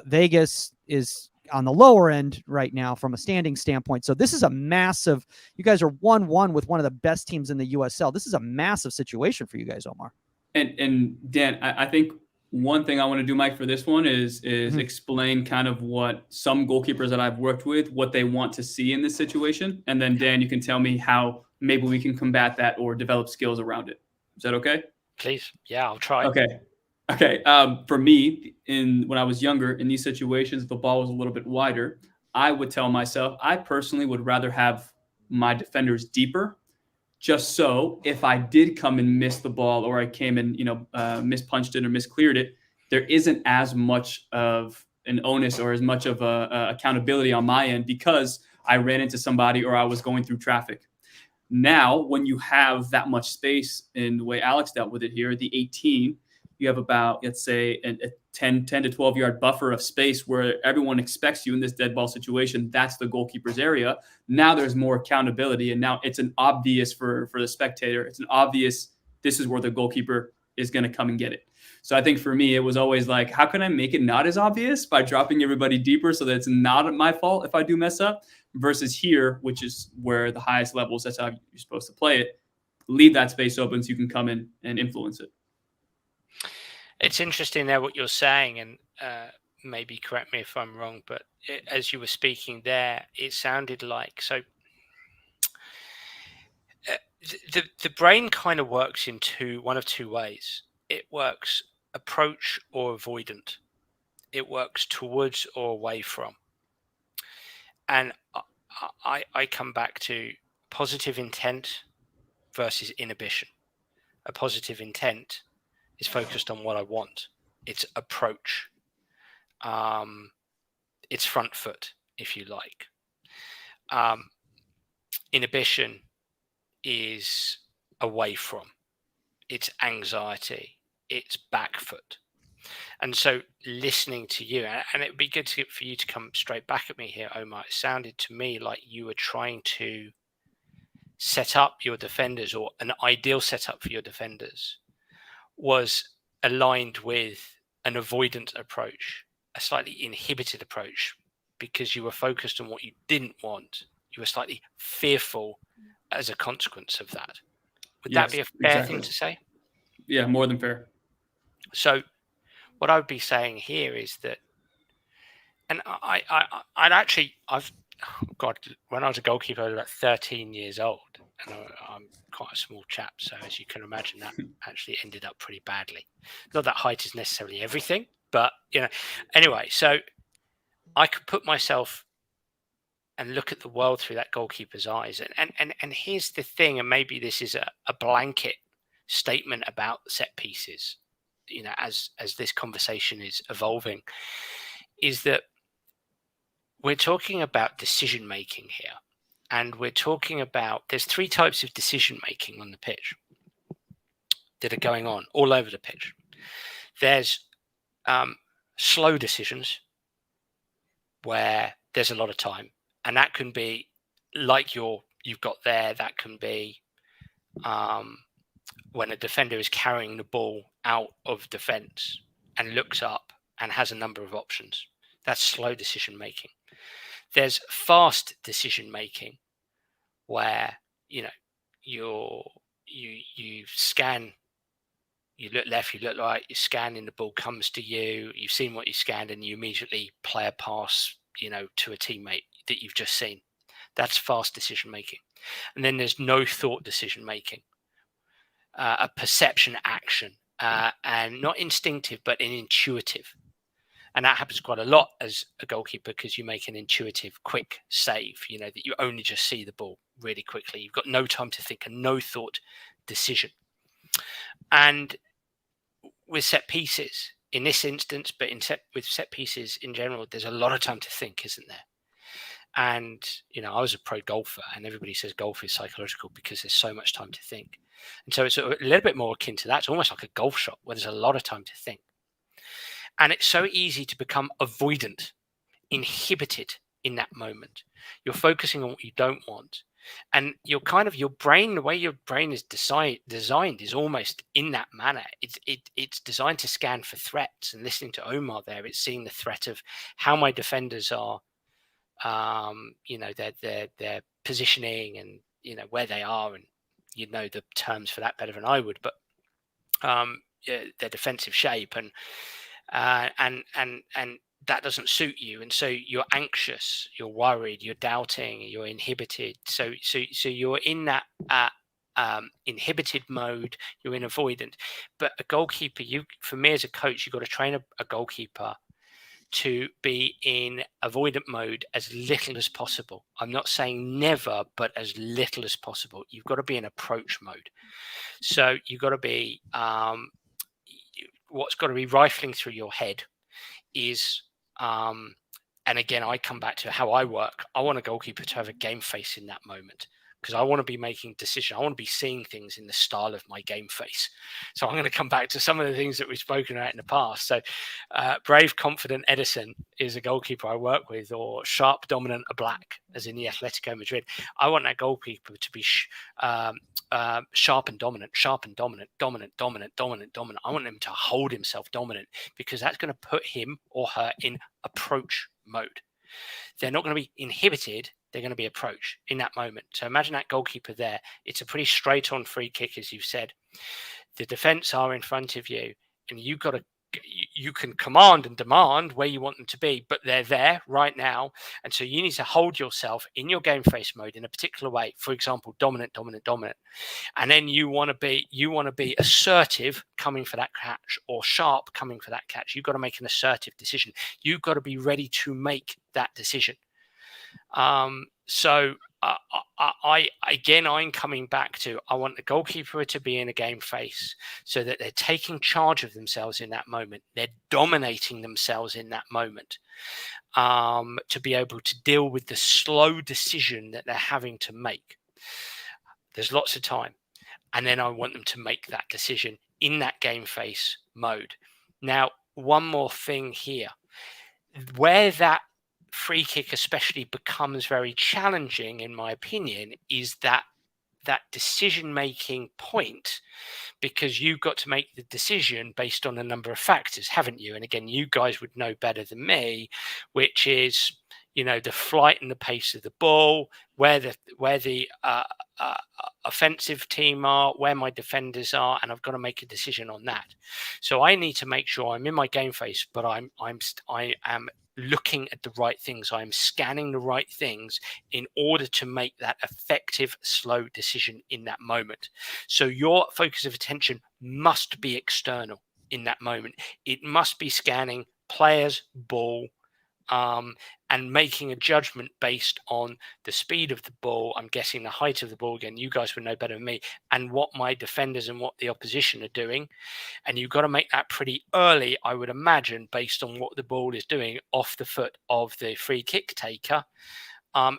Vegas is on the lower end right now from a standing standpoint. So this is a massive, you guys are 1-1 with one of the best teams in the USL. This is a massive situation for you guys, Omar. And Dan, I think one thing I want to do, Mike, for this one is explain kind of what some goalkeepers that I've worked with, what they want to see in this situation. And then Dan, you can tell me how maybe we can combat that or develop skills around it. Is that okay? Please. Yeah, I'll try. Okay. For me, when I was younger, in these situations, if the ball was a little bit wider, I would tell myself, I personally would rather have my defenders deeper, just so if I did come and miss the ball, or I came and mispunched it or miscleared it, there isn't as much of an onus or as much of a accountability on my end because I ran into somebody or I was going through traffic. Now, when you have that much space in the way Alex dealt with it here, the 18, you have about, let's say, a 10 to 12 yard buffer of space where everyone expects you in this dead ball situation. That's the goalkeeper's area. Now there's more accountability, and now it's an obvious for the spectator. It's an obvious, this is where the goalkeeper is going to come and get it. So I think for me, it was always like, how can I make it not as obvious by dropping everybody deeper so that it's not my fault if I do mess up, versus here, which is where the highest levels, that's how you're supposed to play it, leave that space open so you can come in and influence it. It's interesting there what you're saying, and maybe correct me if I'm wrong, but as you were speaking there, it sounded like, so the brain kind of works in one of two ways. It works approach or avoidant. It works towards or away from. And I come back to positive intent versus inhibition. A positive intent is focused on what I want. It's approach. It's front foot, if you like. Inhibition is away from. It's anxiety. It's back foot. And so listening to you, and it would be good for you to come straight back at me here, Omar. It sounded to me like you were trying to set up your defenders, or an ideal setup for your defenders was aligned with an avoidant approach, a slightly inhibited approach, because you were focused on what you didn't want. You were slightly fearful as a consequence of that. Would that be a fair thing to say? Yeah, more than fair. So what I would be saying here is that, and when I was a goalkeeper, I was about 13 years old, and I'm quite a small chap. So as you can imagine, that actually ended up pretty badly. Not that height is necessarily everything, but anyway, so I could put myself and look at the world through that goalkeeper's eyes. And here's the thing, and maybe this is a blanket statement about set pieces, as this conversation is evolving, is that we're talking about decision making here. And we're talking about, there's three types of decision making on the pitch that are going on all over the pitch. There's slow decisions where there's a lot of time. And that can be like you've got there, that can be when a defender is carrying the ball out of defense and looks up and has a number of options. That's slow decision making. There's fast decision making where you scan, you look left, you look right, you're scanning, the ball comes to you, you've seen what you scanned, and you immediately play a pass to a teammate that you've just seen. That's fast decision making. And then there's no thought decision making, a perception action, and not instinctive but an intuitive. And that happens quite a lot as a goalkeeper, because you make an intuitive quick save, that you only just see the ball really quickly. You've got no time to think, and no thought decision. And with set pieces in this instance, but with set pieces in general, there's a lot of time to think, isn't there? And, I was a pro golfer, and everybody says golf is psychological because there's so much time to think. And so it's a little bit more akin to that. It's almost like a golf shot where there's a lot of time to think. And it's so easy to become avoidant, inhibited in that moment. You're focusing on what you don't want. And your brain, the way your brain is designed is almost in that manner. It's designed to scan for threats. And listening to Omar there, it's seeing the threat of how my defenders are, their positioning, and where they are, and the terms for that better than I would, but their defensive shape, and that doesn't suit you, and so you're anxious, you're worried, you're doubting, you're inhibited. So you're in that inhibited mode. You're in avoidant. But a goalkeeper, for me as a coach, you've got to train a goalkeeper to be in avoidant mode as little as possible. I'm not saying never, but as little as possible. You've got to be in approach mode. So you've got to be, what's got to be rifling through your head is, and again, I come back to how I work. I want a goalkeeper to have a game face in that moment. because I want to be making decisions. I want to be seeing things in the style of my game face. So I'm going to come back to some of the things that we've spoken about in the past. So brave, confident Edison is a goalkeeper I work with, or sharp, dominant, or black, as in the Atletico Madrid. I want that goalkeeper to be sharp and dominant, dominant. I want him to hold himself dominant, because that's going to put him or her in approach mode. They're not going to be inhibited. They're going to be approached in that moment. So imagine that goalkeeper there. It's a pretty straight on free kick, as you've said. The defense are in front of you, and you can command and demand where you want them to be, but they're there right now. And so you need to hold yourself in your game face mode in a particular way. For example, dominant. And then you want to be assertive coming for that catch, or sharp coming for that catch. You've got to make an assertive decision. You've got to be ready to make that decision. So I'm coming back to, I want the goalkeeper to be in a game face so that they're taking charge of themselves in that moment. They're dominating themselves in that moment, to be able to deal with the slow decision that they're having to make. There's lots of time. And then I want them to make that decision in that game face mode. Now, one more thing here, where that free kick especially becomes very challenging, in my opinion, is that decision-making point, because you've got to make the decision based on a number of factors, haven't you? And again, you guys would know better than me, which is, the flight and the pace of the ball, where the offensive team are, where my defenders are, and I've got to make a decision on that. So I need to make sure I'm in my game face, but I am looking at the right things. I'm scanning the right things in order to make that effective, slow decision in that moment. So your focus of attention must be external in that moment. It must be scanning players, ball, and making a judgment based on the speed of the ball. I'm guessing the height of the ball. Again, you guys would know better than me, and what my defenders and what the opposition are doing. And you've got to make that pretty early, I would imagine, based on what the ball is doing off the foot of the free kick taker.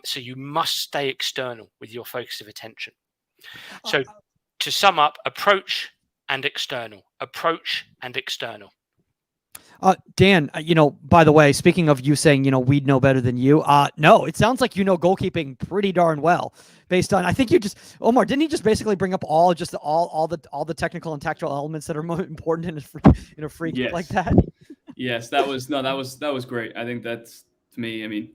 So you must stay external with your focus of attention. So to sum up, approach and external. Dan, by the way, speaking of you saying, we'd know better than you. No, it sounds like goalkeeping pretty darn well, based on, I think Omar, didn't he just basically bring up all the technical and tactical elements that are more important in a free kick like that? Yes, that was great. I think that's, to me, I mean,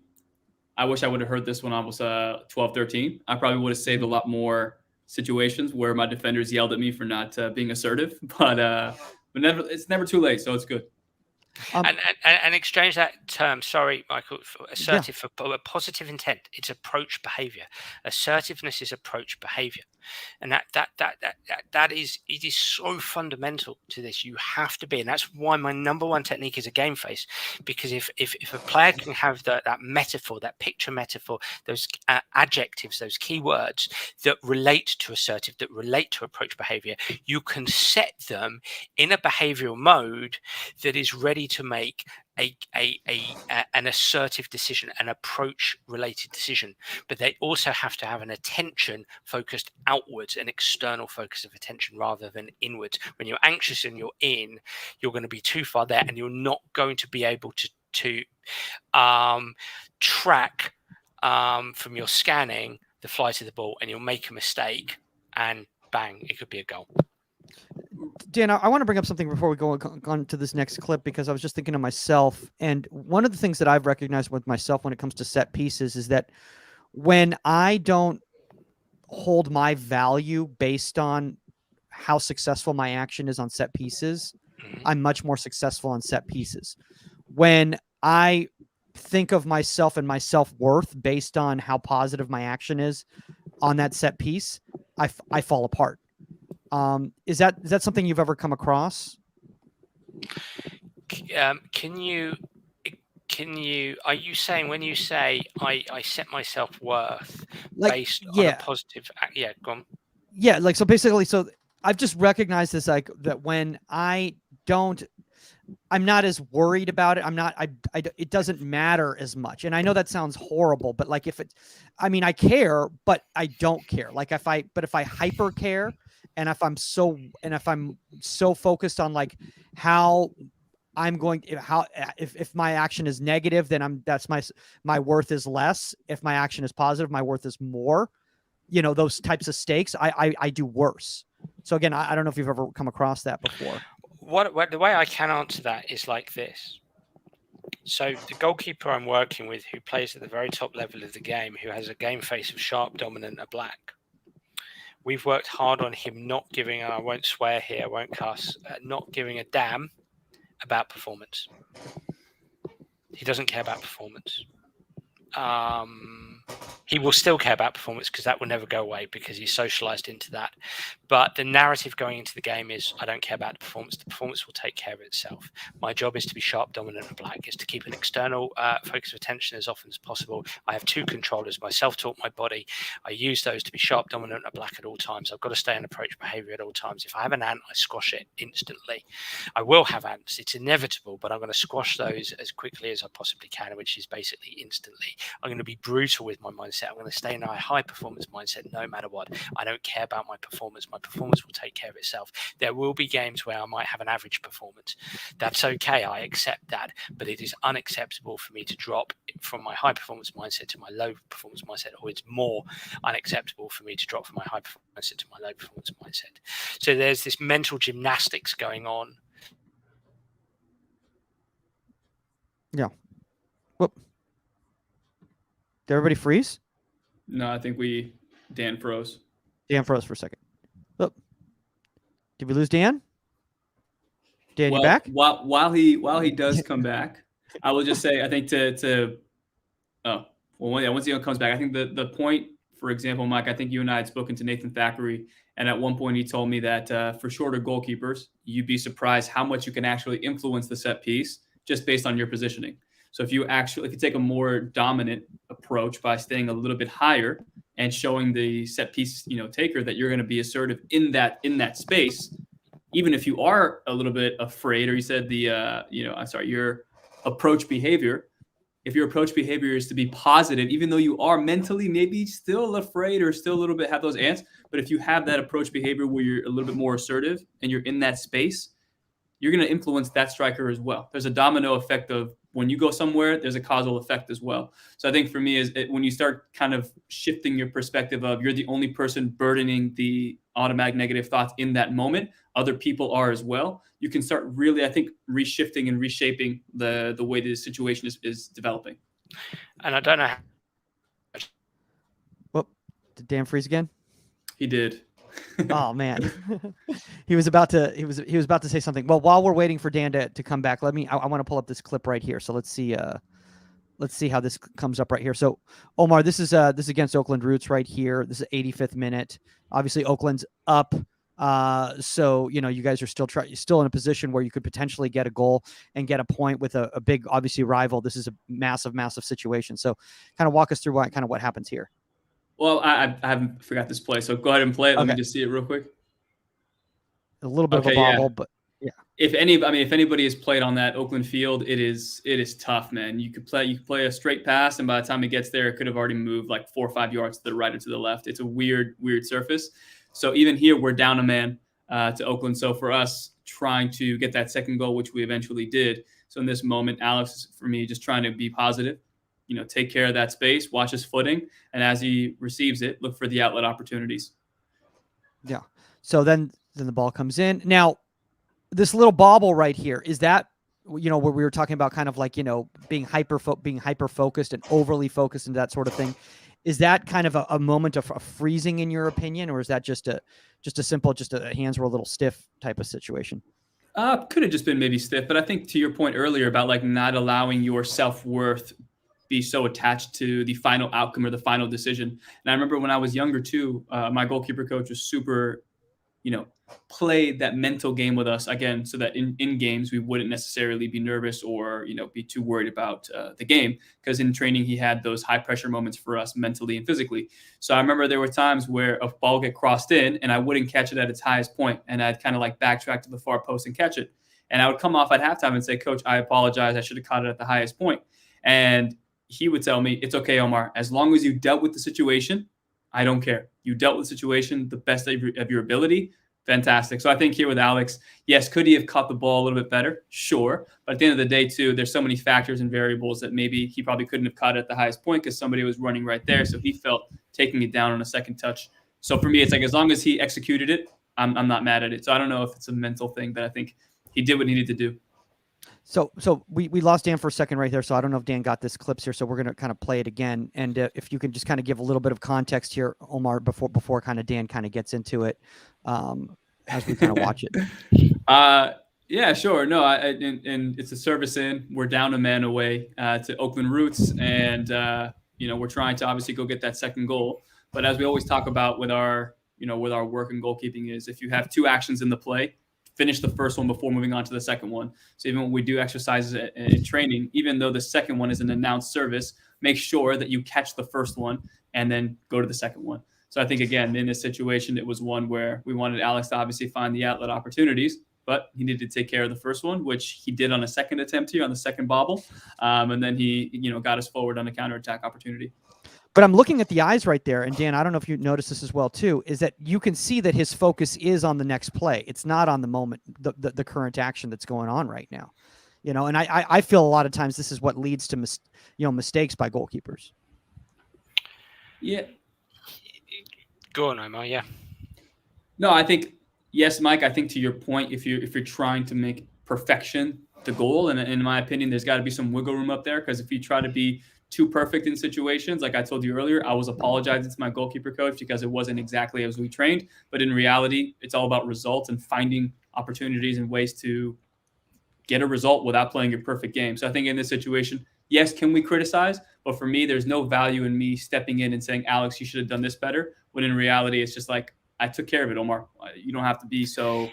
I wish I would have heard this when I was 12, 13. I probably would have saved a lot more situations where my defenders yelled at me for not being assertive, but it's never too late, so it's good. And exchange that term, sorry, Michael, for assertive for positive intent. It's approach behavior. Assertiveness is approach behavior, and that is so fundamental to this. You have to be, and that's why my number one technique is a game face, because if a player can have that metaphor, that picture metaphor, those adjectives, those key words that relate to assertive, that relate to approach behavior, you can set them in a behavioral mode that is ready to make an assertive decision, an approach related decision. But they also have to have an attention focused outwards, an external focus of attention rather than inwards. When you're anxious and you're you're going to be too far there, and you're not going to be able to track from your scanning the flight of the ball, and you'll make a mistake and bang, it could be a goal. Dan, I want to bring up something before we go on to this next clip, because I was just thinking of myself. And one of the things that I've recognized with myself when it comes to set pieces is that when I don't hold my value based on how successful my action is on set pieces, I'm much more successful on set pieces. When I think of myself and my self-worth based on how positive my action is on that set piece, I fall apart. Is that something you've ever come across? Can you, are you saying, when you say I set my self-worth based on a positive, go on. Yeah. So basically, I've just recognized this, that when I don't, I'm not as worried about it. I'm not, it doesn't matter as much. And I know that sounds horrible, but like I care, but I don't care. Like if I hyper care and if I'm so focused on like how I'm going to, if my action is negative, then that's my worth is less. If my action is positive, my worth is more. Those types of stakes, I do worse. So again, I don't know if you've ever come across that before. What the way I can answer that is like this. So the goalkeeper I'm working with, who plays at the very top level of the game, who has a game face of sharp, dominant, a black. We've worked hard on him not giving, I won't swear here, I won't cuss, not giving a damn about performance. He doesn't care about performance. He will still care about performance because that will never go away because he's socialized into that. But the narrative going into the game is, I don't care about the performance. The performance will take care of itself. My job is to be sharp, dominant, and black, is to keep an external focus of attention as often as possible. I have two controllers, my self-talk, my body. I use those to be sharp, dominant, and black at all times. I've got to stay in approach behavior at all times. If I have an ant, I squash it instantly. I will have ants. It's inevitable, but I'm going to squash those as quickly as I possibly can, which is basically instantly. I'm going to be brutal with my mindset. I'm going to stay in a high performance mindset no matter what. I don't care about my performance. My performance will take care of itself. There will be games where I might have an average performance. That's okay. I accept that. But it is unacceptable for me to drop from my high performance mindset to my low performance mindset, or it's more unacceptable for me to drop from my high performance mindset to my low performance mindset. So there's this mental gymnastics going on. Yeah. Whoop. Did everybody freeze? No, I think Dan froze. Dan froze for a second. Oh. Did we lose Dan? Dan, well, you back? While he does come back, I will just say, I think once he comes back, I think the point, for example, Mike, I think you and I had spoken to Nathan Thackeray, and at one point he told me that for shorter goalkeepers, you'd be surprised how much you can actually influence the set piece just based on your positioning. So if you take a more dominant approach by staying a little bit higher and showing the set piece, taker that you're going to be assertive in that space, even if you are a little bit afraid, or you said your approach behavior. If your approach behavior is to be positive, even though you are mentally maybe still afraid or still a little bit have those ants, but if you have that approach behavior where you're a little bit more assertive and you're in that space, you're going to influence that striker as well. There's a domino effect of when you go somewhere, there's a causal effect as well. So I think for me, when you start kind of shifting your perspective of you're the only person burdening the automatic negative thoughts in that moment, other people are as well, you can start really, I think, reshifting and reshaping the way the situation is developing. And I don't know. Well, did Dan freeze again? He did. Oh man. he was about to say something. Well, while we're waiting for Dan to come back, I want to pull up this clip right here. So let's see how this comes up right here. So Omar, this is against Oakland Roots right here. This is 85th minute. Obviously Oakland's up. So you guys are still in a position where you could potentially get a goal and get a point with a big, obviously, rival. This is a massive situation. So kind of walk us through what happens here. Well, I haven't forgot this play, so go ahead and play it. Let me just see it real quick. A little bit of a bobble, but yeah. If anybody has played on that Oakland field, it is tough, man. You could play a straight pass, and by the time it gets there, it could have already moved like 4 or 5 yards to the right or to the left. It's a weird surface. So even here, we're down a man to Oakland. So for us, trying to get that second goal, which we eventually did. So in this moment, Alex, for me, just trying to be positive. Take care of that space, watch his footing, and as he receives it, look for the outlet opportunities. Yeah. So then the ball comes in. Now, this little bobble right here, is that, where we were talking about kind of like, being hyper focused and overly focused and that sort of thing. Is that kind of a moment of freezing in your opinion, or is that just a simple, hands were a little stiff type of situation? Could have just been maybe stiff, but I think to your point earlier about like not allowing your self-worth be so attached to the final outcome or the final decision. And I remember when I was younger too, my goalkeeper coach was super, played that mental game with us again, so that in games we wouldn't necessarily be nervous or, be too worried about the game, because in training he had those high pressure moments for us mentally and physically. So I remember there were times where a ball would get crossed in and I wouldn't catch it at its highest point, and I'd kind of like backtrack to the far post and catch it. And I would come off at halftime and say, Coach, I apologize. I should have caught it at the highest point. And he would tell me, it's okay, Omar. As long as you dealt with the situation, I don't care. You dealt with the situation the best of your ability. Fantastic. So I think here with Alex, yes, could he have caught the ball a little bit better? Sure. But at the end of the day, too, there's so many factors and variables that maybe he probably couldn't have caught it at the highest point because somebody was running right there. So he felt taking it down on a second touch. So for me, it's like as long as he executed it, I'm not mad at it. So I don't know if it's a mental thing, but I think he did what he needed to do. So we lost Dan for a second right there. So I don't know if Dan got this clips here. So we're going to kind of play it again. And if you can just kind of give a little bit of context here, Omar, before kind of Dan kind of gets into it as we kind of watch it. Yeah, sure. No, and it's a service in. We're down a man away to Oakland Roots. And, we're trying to obviously go get that second goal. But as we always talk about with our work in goalkeeping is if you have two actions in the play, finish the first one before moving on to the second one. So even when we do exercises in training, even though the second one is an announced service, make sure that you catch the first one and then go to the second one. So I think, again, in this situation, it was one where we wanted Alex to obviously find the outlet opportunities, but he needed to take care of the first one, which he did on a second attempt here on the second bobble. And then he, got us forward on a counterattack opportunity. But I'm looking at the eyes right there, and Dan, I don't know if you noticed this as well too, is that you can see that his focus is on the next play. It's not on the moment, the current action that's going on right now. And I feel a lot of times this is what leads to mistakes by goalkeepers. Yeah. Go on, Omar. Yeah. No, I think yes, Mike. I think to your point, if you're trying to make perfection the goal, and in my opinion, there's got to be some wiggle room up there because if you try to be too perfect in situations, like I told you earlier, I was apologizing to my goalkeeper coach because it wasn't exactly as we trained. But in reality, it's all about results and finding opportunities and ways to get a result without playing your perfect game. So I think in this situation, yes, can we criticize? But for me, there's no value in me stepping in and saying, Alex, you should have done this better. When in reality, it's just like, I took care of it, Omar. You don't have to be so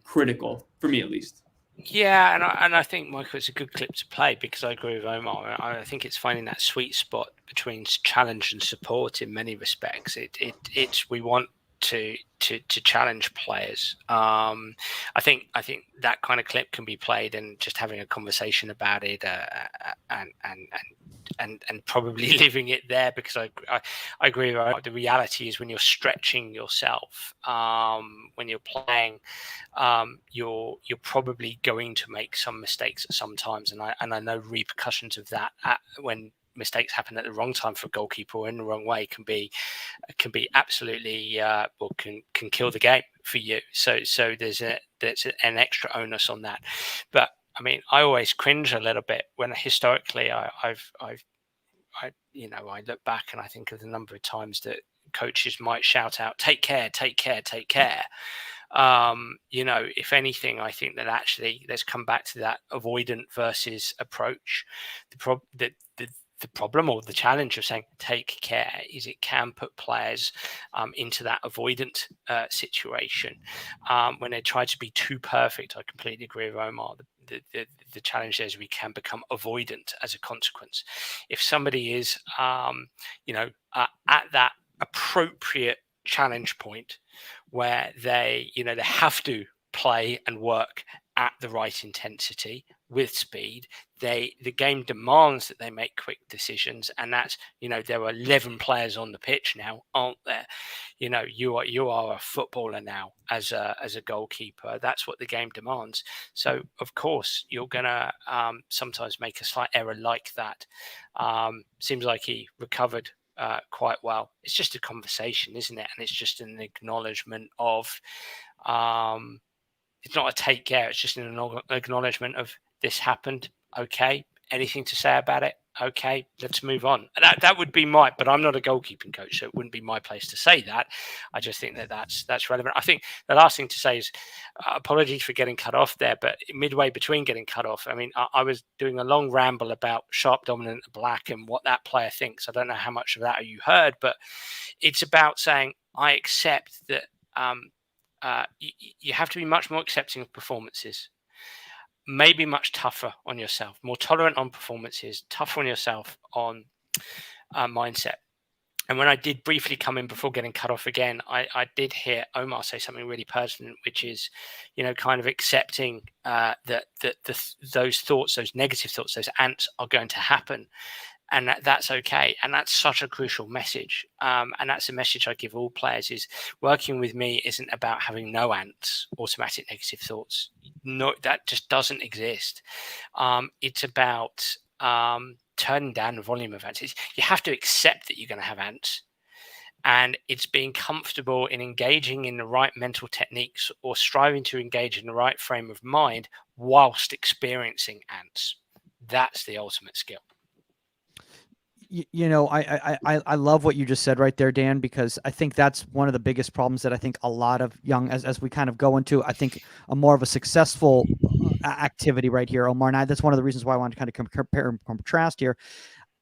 critical, for me at least. Yeah, and I think, Michael, it's a good clip to play because I agree with Omar. I think it's finding that sweet spot between challenge and support in many respects. It's we want to challenge players. I think that kind of clip can be played and just having a conversation about it and probably leaving it there because I agree. Right? The reality is when you're stretching yourself, when you're playing, you're probably going to make some mistakes at some times, and I know repercussions of that when mistakes happen at the wrong time for a goalkeeper or in the wrong way can be absolutely can kill the game for you. So there's an extra onus on that. But I mean, I always cringe a little bit when historically I look back and I think of the number of times that coaches might shout out, "Take care, take care, take care." If anything, I think that actually let's come back to that avoidant versus approach. The problem or the challenge of saying take care is it can put players into that avoidant situation when they try to be too perfect. I completely agree with Omar. The challenge there is we can become avoidant as a consequence. If somebody is, at that appropriate challenge point where they have to play and work at the right intensity with speed, the game demands that they make quick decisions, and that's there are 11 players on the pitch now, aren't there? You are a footballer now as a goalkeeper. That's what the game demands. So of course you're gonna sometimes make a slight error like that. Seems like he recovered quite well. It's just a conversation, isn't it? And it's just an acknowledgement of it's not a take care, it's just an acknowledgement of this happened. Okay, anything to say about it? Okay, let's move on. That would be but I'm not a goalkeeping coach, so it wouldn't be my place to say that. I just think that's relevant. I think the last thing to say is apologies for getting cut off there, but midway between getting cut off, I mean, I was doing a long ramble about sharp, dominant, black and what that player thinks. I don't know how much of that you heard, but it's about saying I accept that you have to be much more accepting of performances. Maybe much tougher on yourself, more tolerant on performances, tougher on yourself on mindset. And when I did briefly come in before getting cut off again, I did hear Omar say something really pertinent, which is, kind of accepting that those thoughts, those negative thoughts, those ants are going to happen, and that's okay. And that's such a crucial message. And that's a message I give all players: is working with me isn't about having no ants, automatic negative thoughts. No, that just doesn't exist. It's about turning down the volume of ants. You have to accept that you're going to have ants, and it's being comfortable in engaging in the right mental techniques or striving to engage in the right frame of mind whilst experiencing ants. That's the ultimate skill. I love what you just said right there, Dan, because I think that's one of the biggest problems that I think a lot of young, as we kind of go into, I think a more of a successful activity right here, Omar, and that's one of the reasons why I want to kind of compare and contrast here.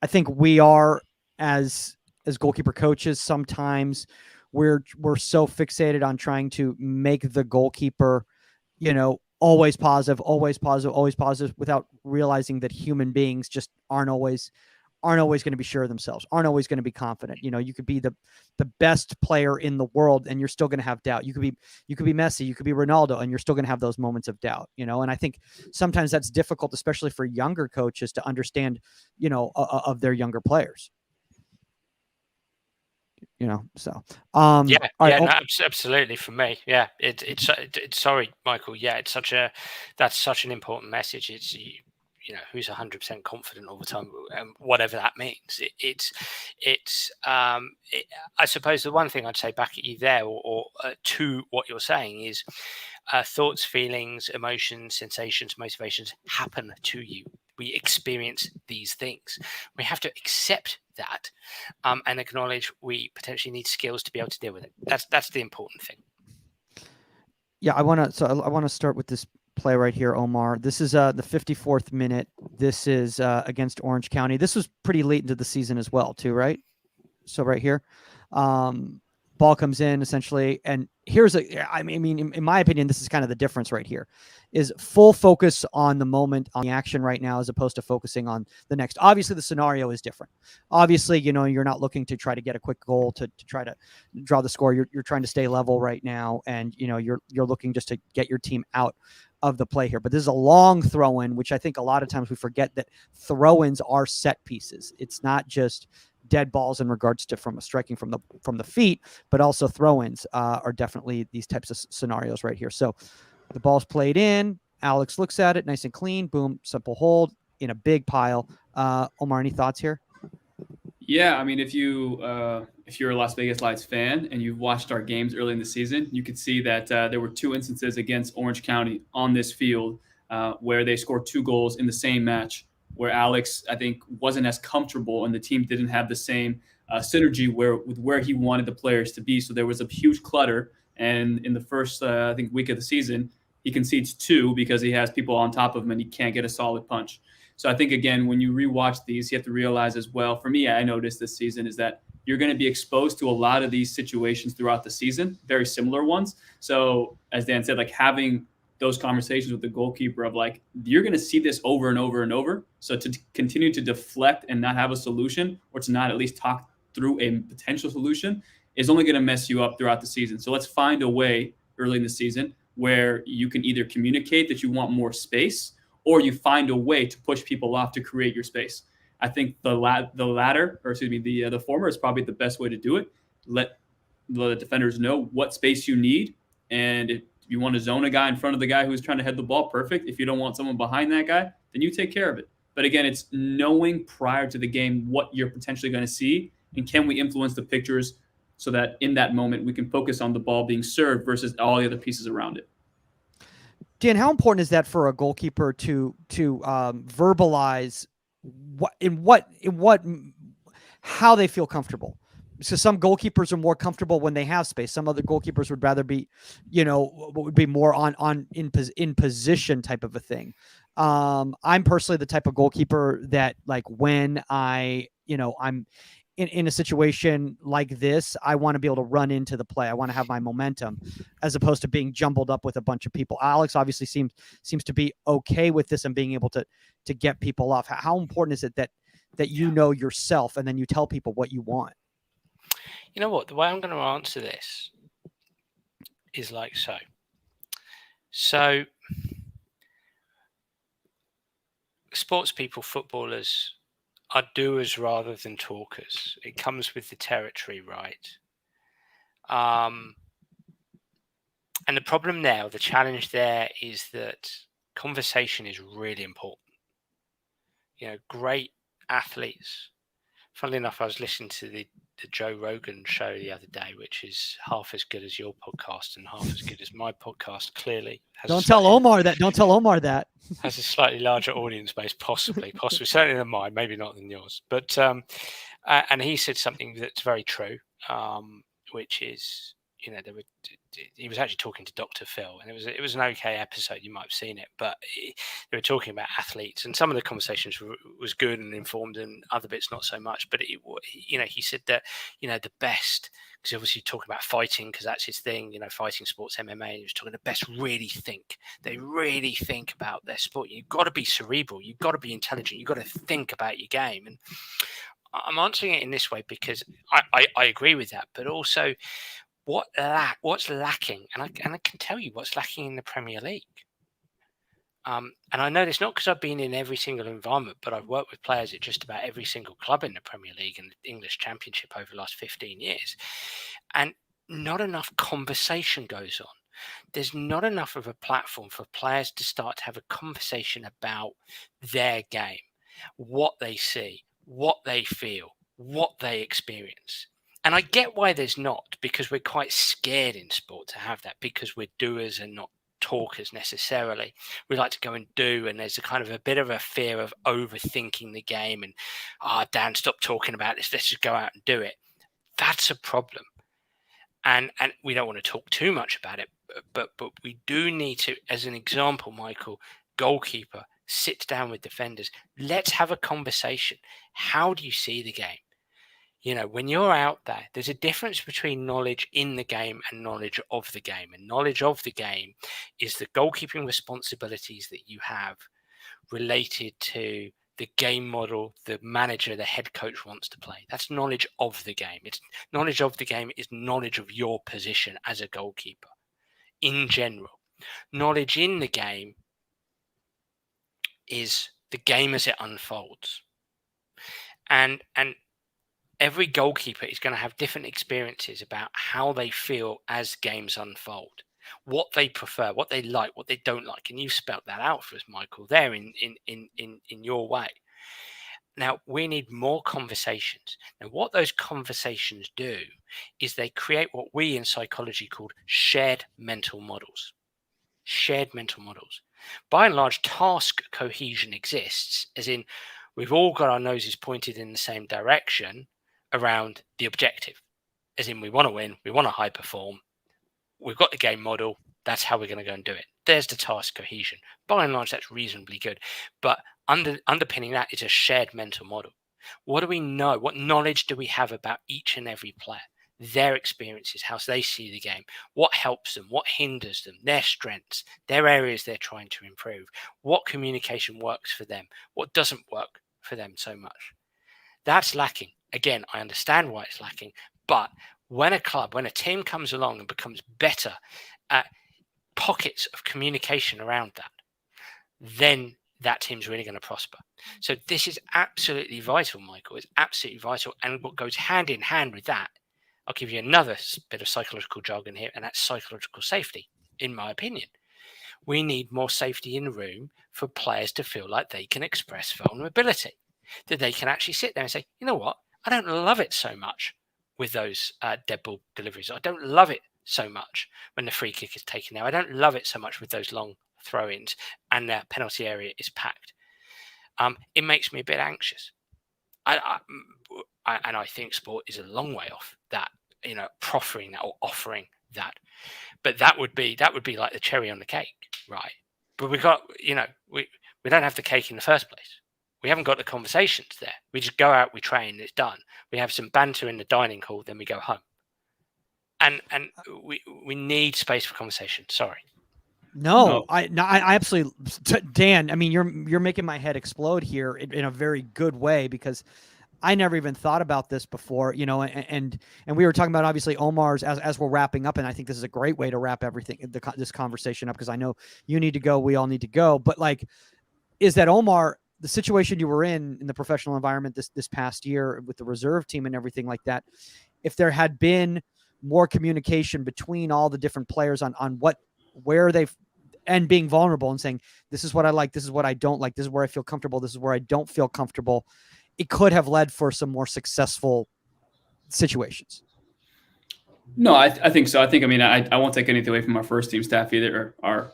I think we are as goalkeeper coaches, sometimes we're so fixated on trying to make the goalkeeper, always positive, without realizing that human beings just aren't always going to be sure of themselves, aren't always going to be confident. You could be the best player in the world and you're still going to have doubt. You could be Messi, you could be Ronaldo, and you're still going to have those moments of doubt, and I think sometimes that's difficult, especially for younger coaches, to understand, of their younger players. So absolutely, for me, it's sorry, Michael, that's such an important message. It's who's 100% confident all the time, whatever that means. I suppose the one thing I'd say back at you there, or to what you're saying, is thoughts, feelings, emotions, sensations, motivations happen to you. We experience these things. We have to accept that and acknowledge we potentially need skills to be able to deal with it. That's the important thing. Yeah, I want to start with this play right here, Omar. This is the 54th minute. This is against Orange County. This was pretty late into the season as well, too, right? So right here, ball comes in essentially, and in my opinion, this is kind of the difference right here, is full focus on the moment, on the action right now, as opposed to focusing on the next. Obviously, the scenario is different. Obviously, you're not looking to try to get a quick goal to try to draw the score. You're trying to stay level right now, and you're looking just to get your team out of the play here. But this is a long throw-in, which I think a lot of times we forget that throw-ins are set pieces. It's not just dead balls in regards to from striking from the feet, but also throw-ins are definitely these types of scenarios right here. So the ball's played in. Alex looks at it, nice and clean. Boom, simple hold in a big pile. Omar, any thoughts here? Yeah, I mean, if you're a Las Vegas Lights fan and you've watched our games early in the season, you could see that there were two instances against Orange County on this field where they scored 2 goals in the same match, where Alex, I think, wasn't as comfortable and the team didn't have the same synergy with where he wanted the players to be. So there was a huge clutter. And in the first, I think, week of the season, he concedes 2 because he has people on top of him and he can't get a solid punch. So I think, again, when you rewatch these, you have to realize as well, for me, I noticed this season, is that you're going to be exposed to a lot of these situations throughout the season, very similar ones. So as Dan said, like having those conversations with the goalkeeper of like, you're going to see this over and over and over. So to continue to deflect and not have a solution, or to not at least talk through a potential solution, is only going to mess you up throughout the season. So let's find a way early in the season where you can either communicate that you want more space, or you find a way to push people off to create your space. I think the former is probably the best way to do it. Let the defenders know what space you need, and if you want to zone a guy in front of the guy who's trying to head the ball, perfect. If you don't want someone behind that guy, then you take care of it. But again, it's knowing prior to the game what you're potentially going to see, and can we influence the pictures so that in that moment we can focus on the ball being served versus all the other pieces around it. Dan, how important is that for a goalkeeper to verbalize how they feel comfortable? So some goalkeepers are more comfortable when they have space. Some other goalkeepers would rather be, would be more in position type of a thing. I'm personally the type of goalkeeper that, like, when I'm in a situation like this, I want to be able to run into the play. I want to have my momentum, as opposed to being jumbled up with a bunch of people. Alex obviously seems to be okay with this and being able to get people off. How important is it that you know yourself and then you tell people what you want? You know what? The way I'm going to answer this is like so. So, sports people, footballers, are doers rather than talkers. It comes with the territory, right? And the problem there, the challenge there, is that conversation is really important. Great athletes. Funnily enough, I was listening to the Joe Rogan show the other day, which is half as good as your podcast and half as good as my podcast. Clearly, Don't tell Omar that. Has a slightly larger audience base, possibly, certainly than mine, maybe not than yours. But and he said something that's very true, which is, he was actually talking to Dr. Phil, and it was an okay episode. You might have seen it, but they were talking about athletes, and some of the conversations was good and informed, and other bits not so much. But he said that the best, because obviously talking about fighting, because that's his thing, fighting sports, MMA. He was talking the best really think. They really think about their sport. You've got to be cerebral. You've got to be intelligent. You've got to think about your game. And I'm answering it in this way because I agree with that, but also what's lacking, and I can tell you what's lacking in the Premier League. And I know this not because I've been in every single environment, but I've worked with players at just about every single club in the Premier League and the English Championship over the last 15 years. And not enough conversation goes on. There's not enough of a platform for players to start to have a conversation about their game, what they see, what they feel, what they experience. And I get why there's not, because we're quite scared in sport to have that, because we're doers and not talkers necessarily. We like to go and do, and there's a kind of a bit of a fear of overthinking the game and, Dan, stop talking about this, let's just go out and do it. That's a problem. And we don't want to talk too much about it, but we do need to, as an example, Michael, goalkeeper, sit down with defenders. Let's have a conversation. How do you see the game? When you're out there, there's a difference between knowledge in the game and knowledge of the game. And knowledge of the game is the goalkeeping responsibilities that you have related to the game model the manager, the head coach wants to play. That's knowledge of the game. It's knowledge of the game is knowledge of your position as a goalkeeper in general. Knowledge in the game is the game as it unfolds. And every goalkeeper is going to have different experiences about how they feel as games unfold, what they prefer, what they like, what they don't like. And you spelled that out for us, Michael, there in your way. Now, we need more conversations. Now, what those conversations do is they create what we in psychology call shared mental models. Shared mental models. By and large, task cohesion exists, as in we've all got our noses pointed in the same direction around the objective, as in we want to win, we want to high perform, we've got the game model, that's how we're going to go and do it. There's the task cohesion. By and large, that's reasonably good. But underpinning that is a shared mental model. What do we know? What knowledge do we have about each and every player? Their experiences, how they see the game, what helps them, what hinders them, their strengths, their areas they're trying to improve, what communication works for them, what doesn't work for them so much. That's lacking. Again, I understand why it's lacking, but when a team comes along and becomes better at pockets of communication around that, then that team's really going to prosper. So this is absolutely vital, Michael. It's absolutely vital. And what goes hand in hand with that, I'll give you another bit of psychological jargon here, and that's psychological safety, in my opinion. We need more safety in the room for players to feel like they can express vulnerability, that they can actually sit there and say, you know what, I don't love it so much with those dead ball deliveries. I don't love it so much when the free kick is taken out. I don't love it so much with those long throw-ins and the penalty area is packed. It makes me a bit anxious. And I think sport is a long way off that, proffering that or offering that. But that would be like the cherry on the cake, right? But we don't have the cake in the first place. We haven't got the conversations there. We just go out, we train, it's done. We have some banter in the dining hall, then we go home. And we need space for conversation. Sorry. No, I absolutely, Dan. I mean, you're making my head explode here in a very good way, because I never even thought about this before, and we were talking about obviously Omar's as we're wrapping up, and I think this is a great way to wrap everything this conversation up, because I know you need to go, we all need to go, but like, is that Omar, the situation you were in the professional environment this past year with the reserve team and everything like that, if there had been more communication between all the different players on where they've, and being vulnerable and saying, this is what I like, this is what I don't like, this is where I feel comfortable, this is where I don't feel comfortable, it could have led for some more successful situations. No, I think so. I won't take anything away from our first team staff either, or our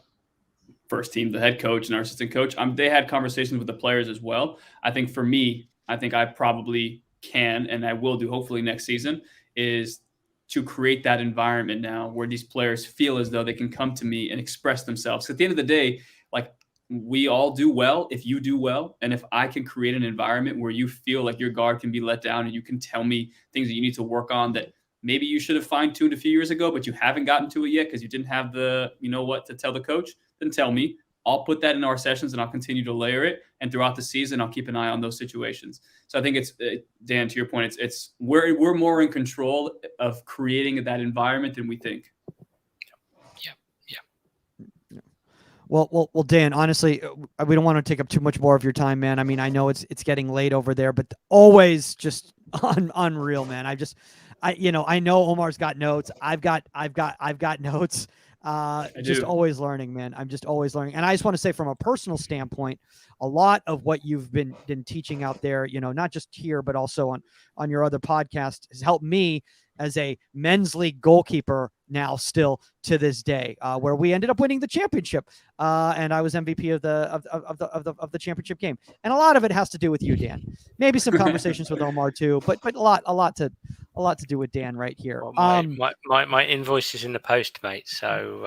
first team, the head coach and our assistant coach. They had conversations with the players as well. I think for me, I think I probably can, and I will do hopefully next season, is to create that environment now where these players feel as though they can come to me and express themselves. At the end of the day, like, we all do well if you do well. And if I can create an environment where you feel like your guard can be let down and you can tell me things that you need to work on that maybe you should have fine-tuned a few years ago, but you haven't gotten to it yet because you didn't have the, to tell the coach, then tell me. I'll put that in our sessions and I'll continue to layer it. And throughout the season, I'll keep an eye on those situations. So I think it's, Dan, to your point, it's we're more in control of creating that environment than we think. Well, Dan, honestly, we don't want to take up too much more of your time, man. I mean, I know it's getting late over there, but always just unreal, man. I know Omar's got notes. I've got notes. Just always learning, man. I'm just always learning. And I just want to say, from a personal standpoint, a lot of what you've been teaching out there, not just here, but also on your other podcast, has helped me as a men's league goalkeeper now, still to this day, where we ended up winning the championship, and I was MVP of the championship game. And a lot of it has to do with you, Dan. Maybe some conversations with Omar too, but a lot to do with Dan right here. Well, my invoice is in the post, mate. So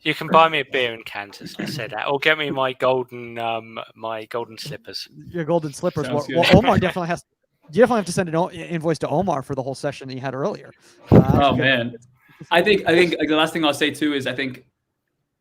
you can buy me a beer in Kansas. I said that, or get me my golden slippers. Your golden slippers. Well, Omar definitely has. You definitely have to send an invoice to Omar for the whole session that you had earlier. Man, I think like, the last thing I'll say too is I think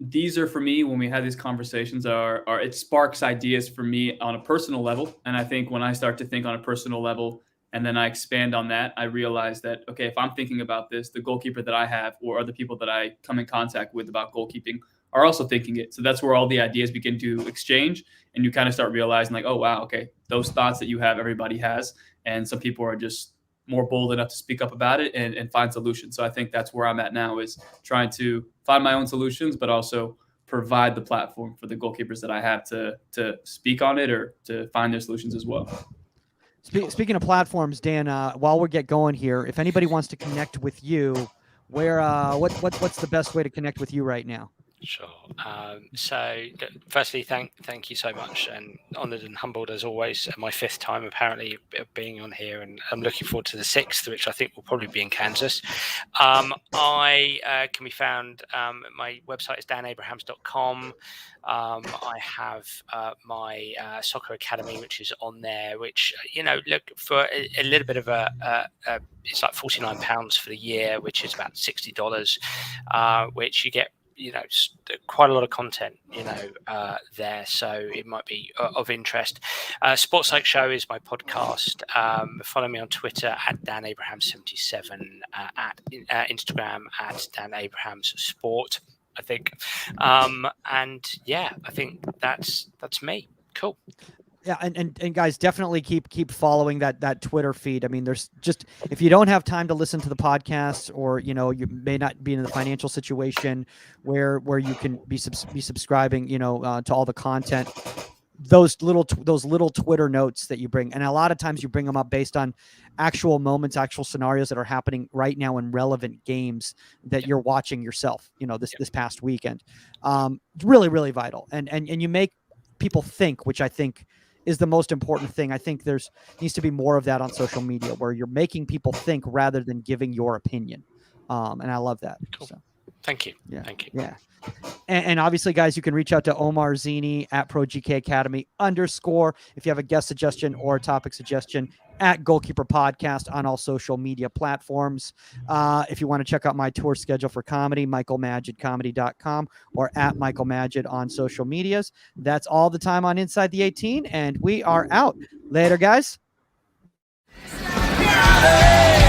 these are, for me, when we have these conversations, are it sparks ideas for me on a personal level. And I think when I start to think on a personal level and then I expand on that, I realize that, okay, if I'm thinking about this, the goalkeeper that I have or other people that I come in contact with about goalkeeping are also thinking it. So that's where all the ideas begin to exchange, and you kind of start realizing, like, oh, wow, okay, those thoughts that you have, everybody has. And some people are just more bold enough to speak up about it and find solutions. So I think that's where I'm at now, is trying to find my own solutions, but also provide the platform for the goalkeepers that I have to speak on it or to find their solutions as well. Speaking of platforms, Dan, while we get going here, if anybody wants to connect with you, where what's the best way to connect with you right now? Sure. So firstly, thank you so much, and honoured and humbled as always. My 5th time apparently being on here, and I'm looking forward to the 6th, which I think will probably be in Kansas. I can be found. My website is danabrahams.com. I have my soccer academy, which is on there. Which, look, for a little bit of it's like £49 for the year, which is about $60. Which you get, quite a lot of content, there. So it might be of interest. Sports Psych Show is my podcast. Follow me on Twitter at DanAbrahams77, at Instagram at DanAbrahamsSport, I think. And yeah, I think that's me. Cool. Yeah, and guys, definitely keep following that Twitter feed. I mean, there's just, if you don't have time to listen to the podcast, or you may not be in the financial situation where you can be subscribing, to all the content. Those little Twitter notes that you bring, and a lot of times you bring them up based on actual moments, actual scenarios that are happening right now in relevant games that you're watching yourself. This past weekend, really, really vital, and you make people think, which I think is the most important thing. I think needs to be more of that on social media, where you're making people think rather than giving your opinion. And I love that. Cool. So, thank you. Yeah. Thank you. Yeah. And obviously, guys, you can reach out to Omar Zeenni at ProGK Academy _ if you have a guest suggestion or a topic suggestion, at Goalkeeper Podcast on all social media platforms. If you want to check out my tour schedule for comedy, michaelmagidcomedy.com, or at Michael Magid on social medias. That's all the time on Inside the 18, and we are out. Later, guys. Friday.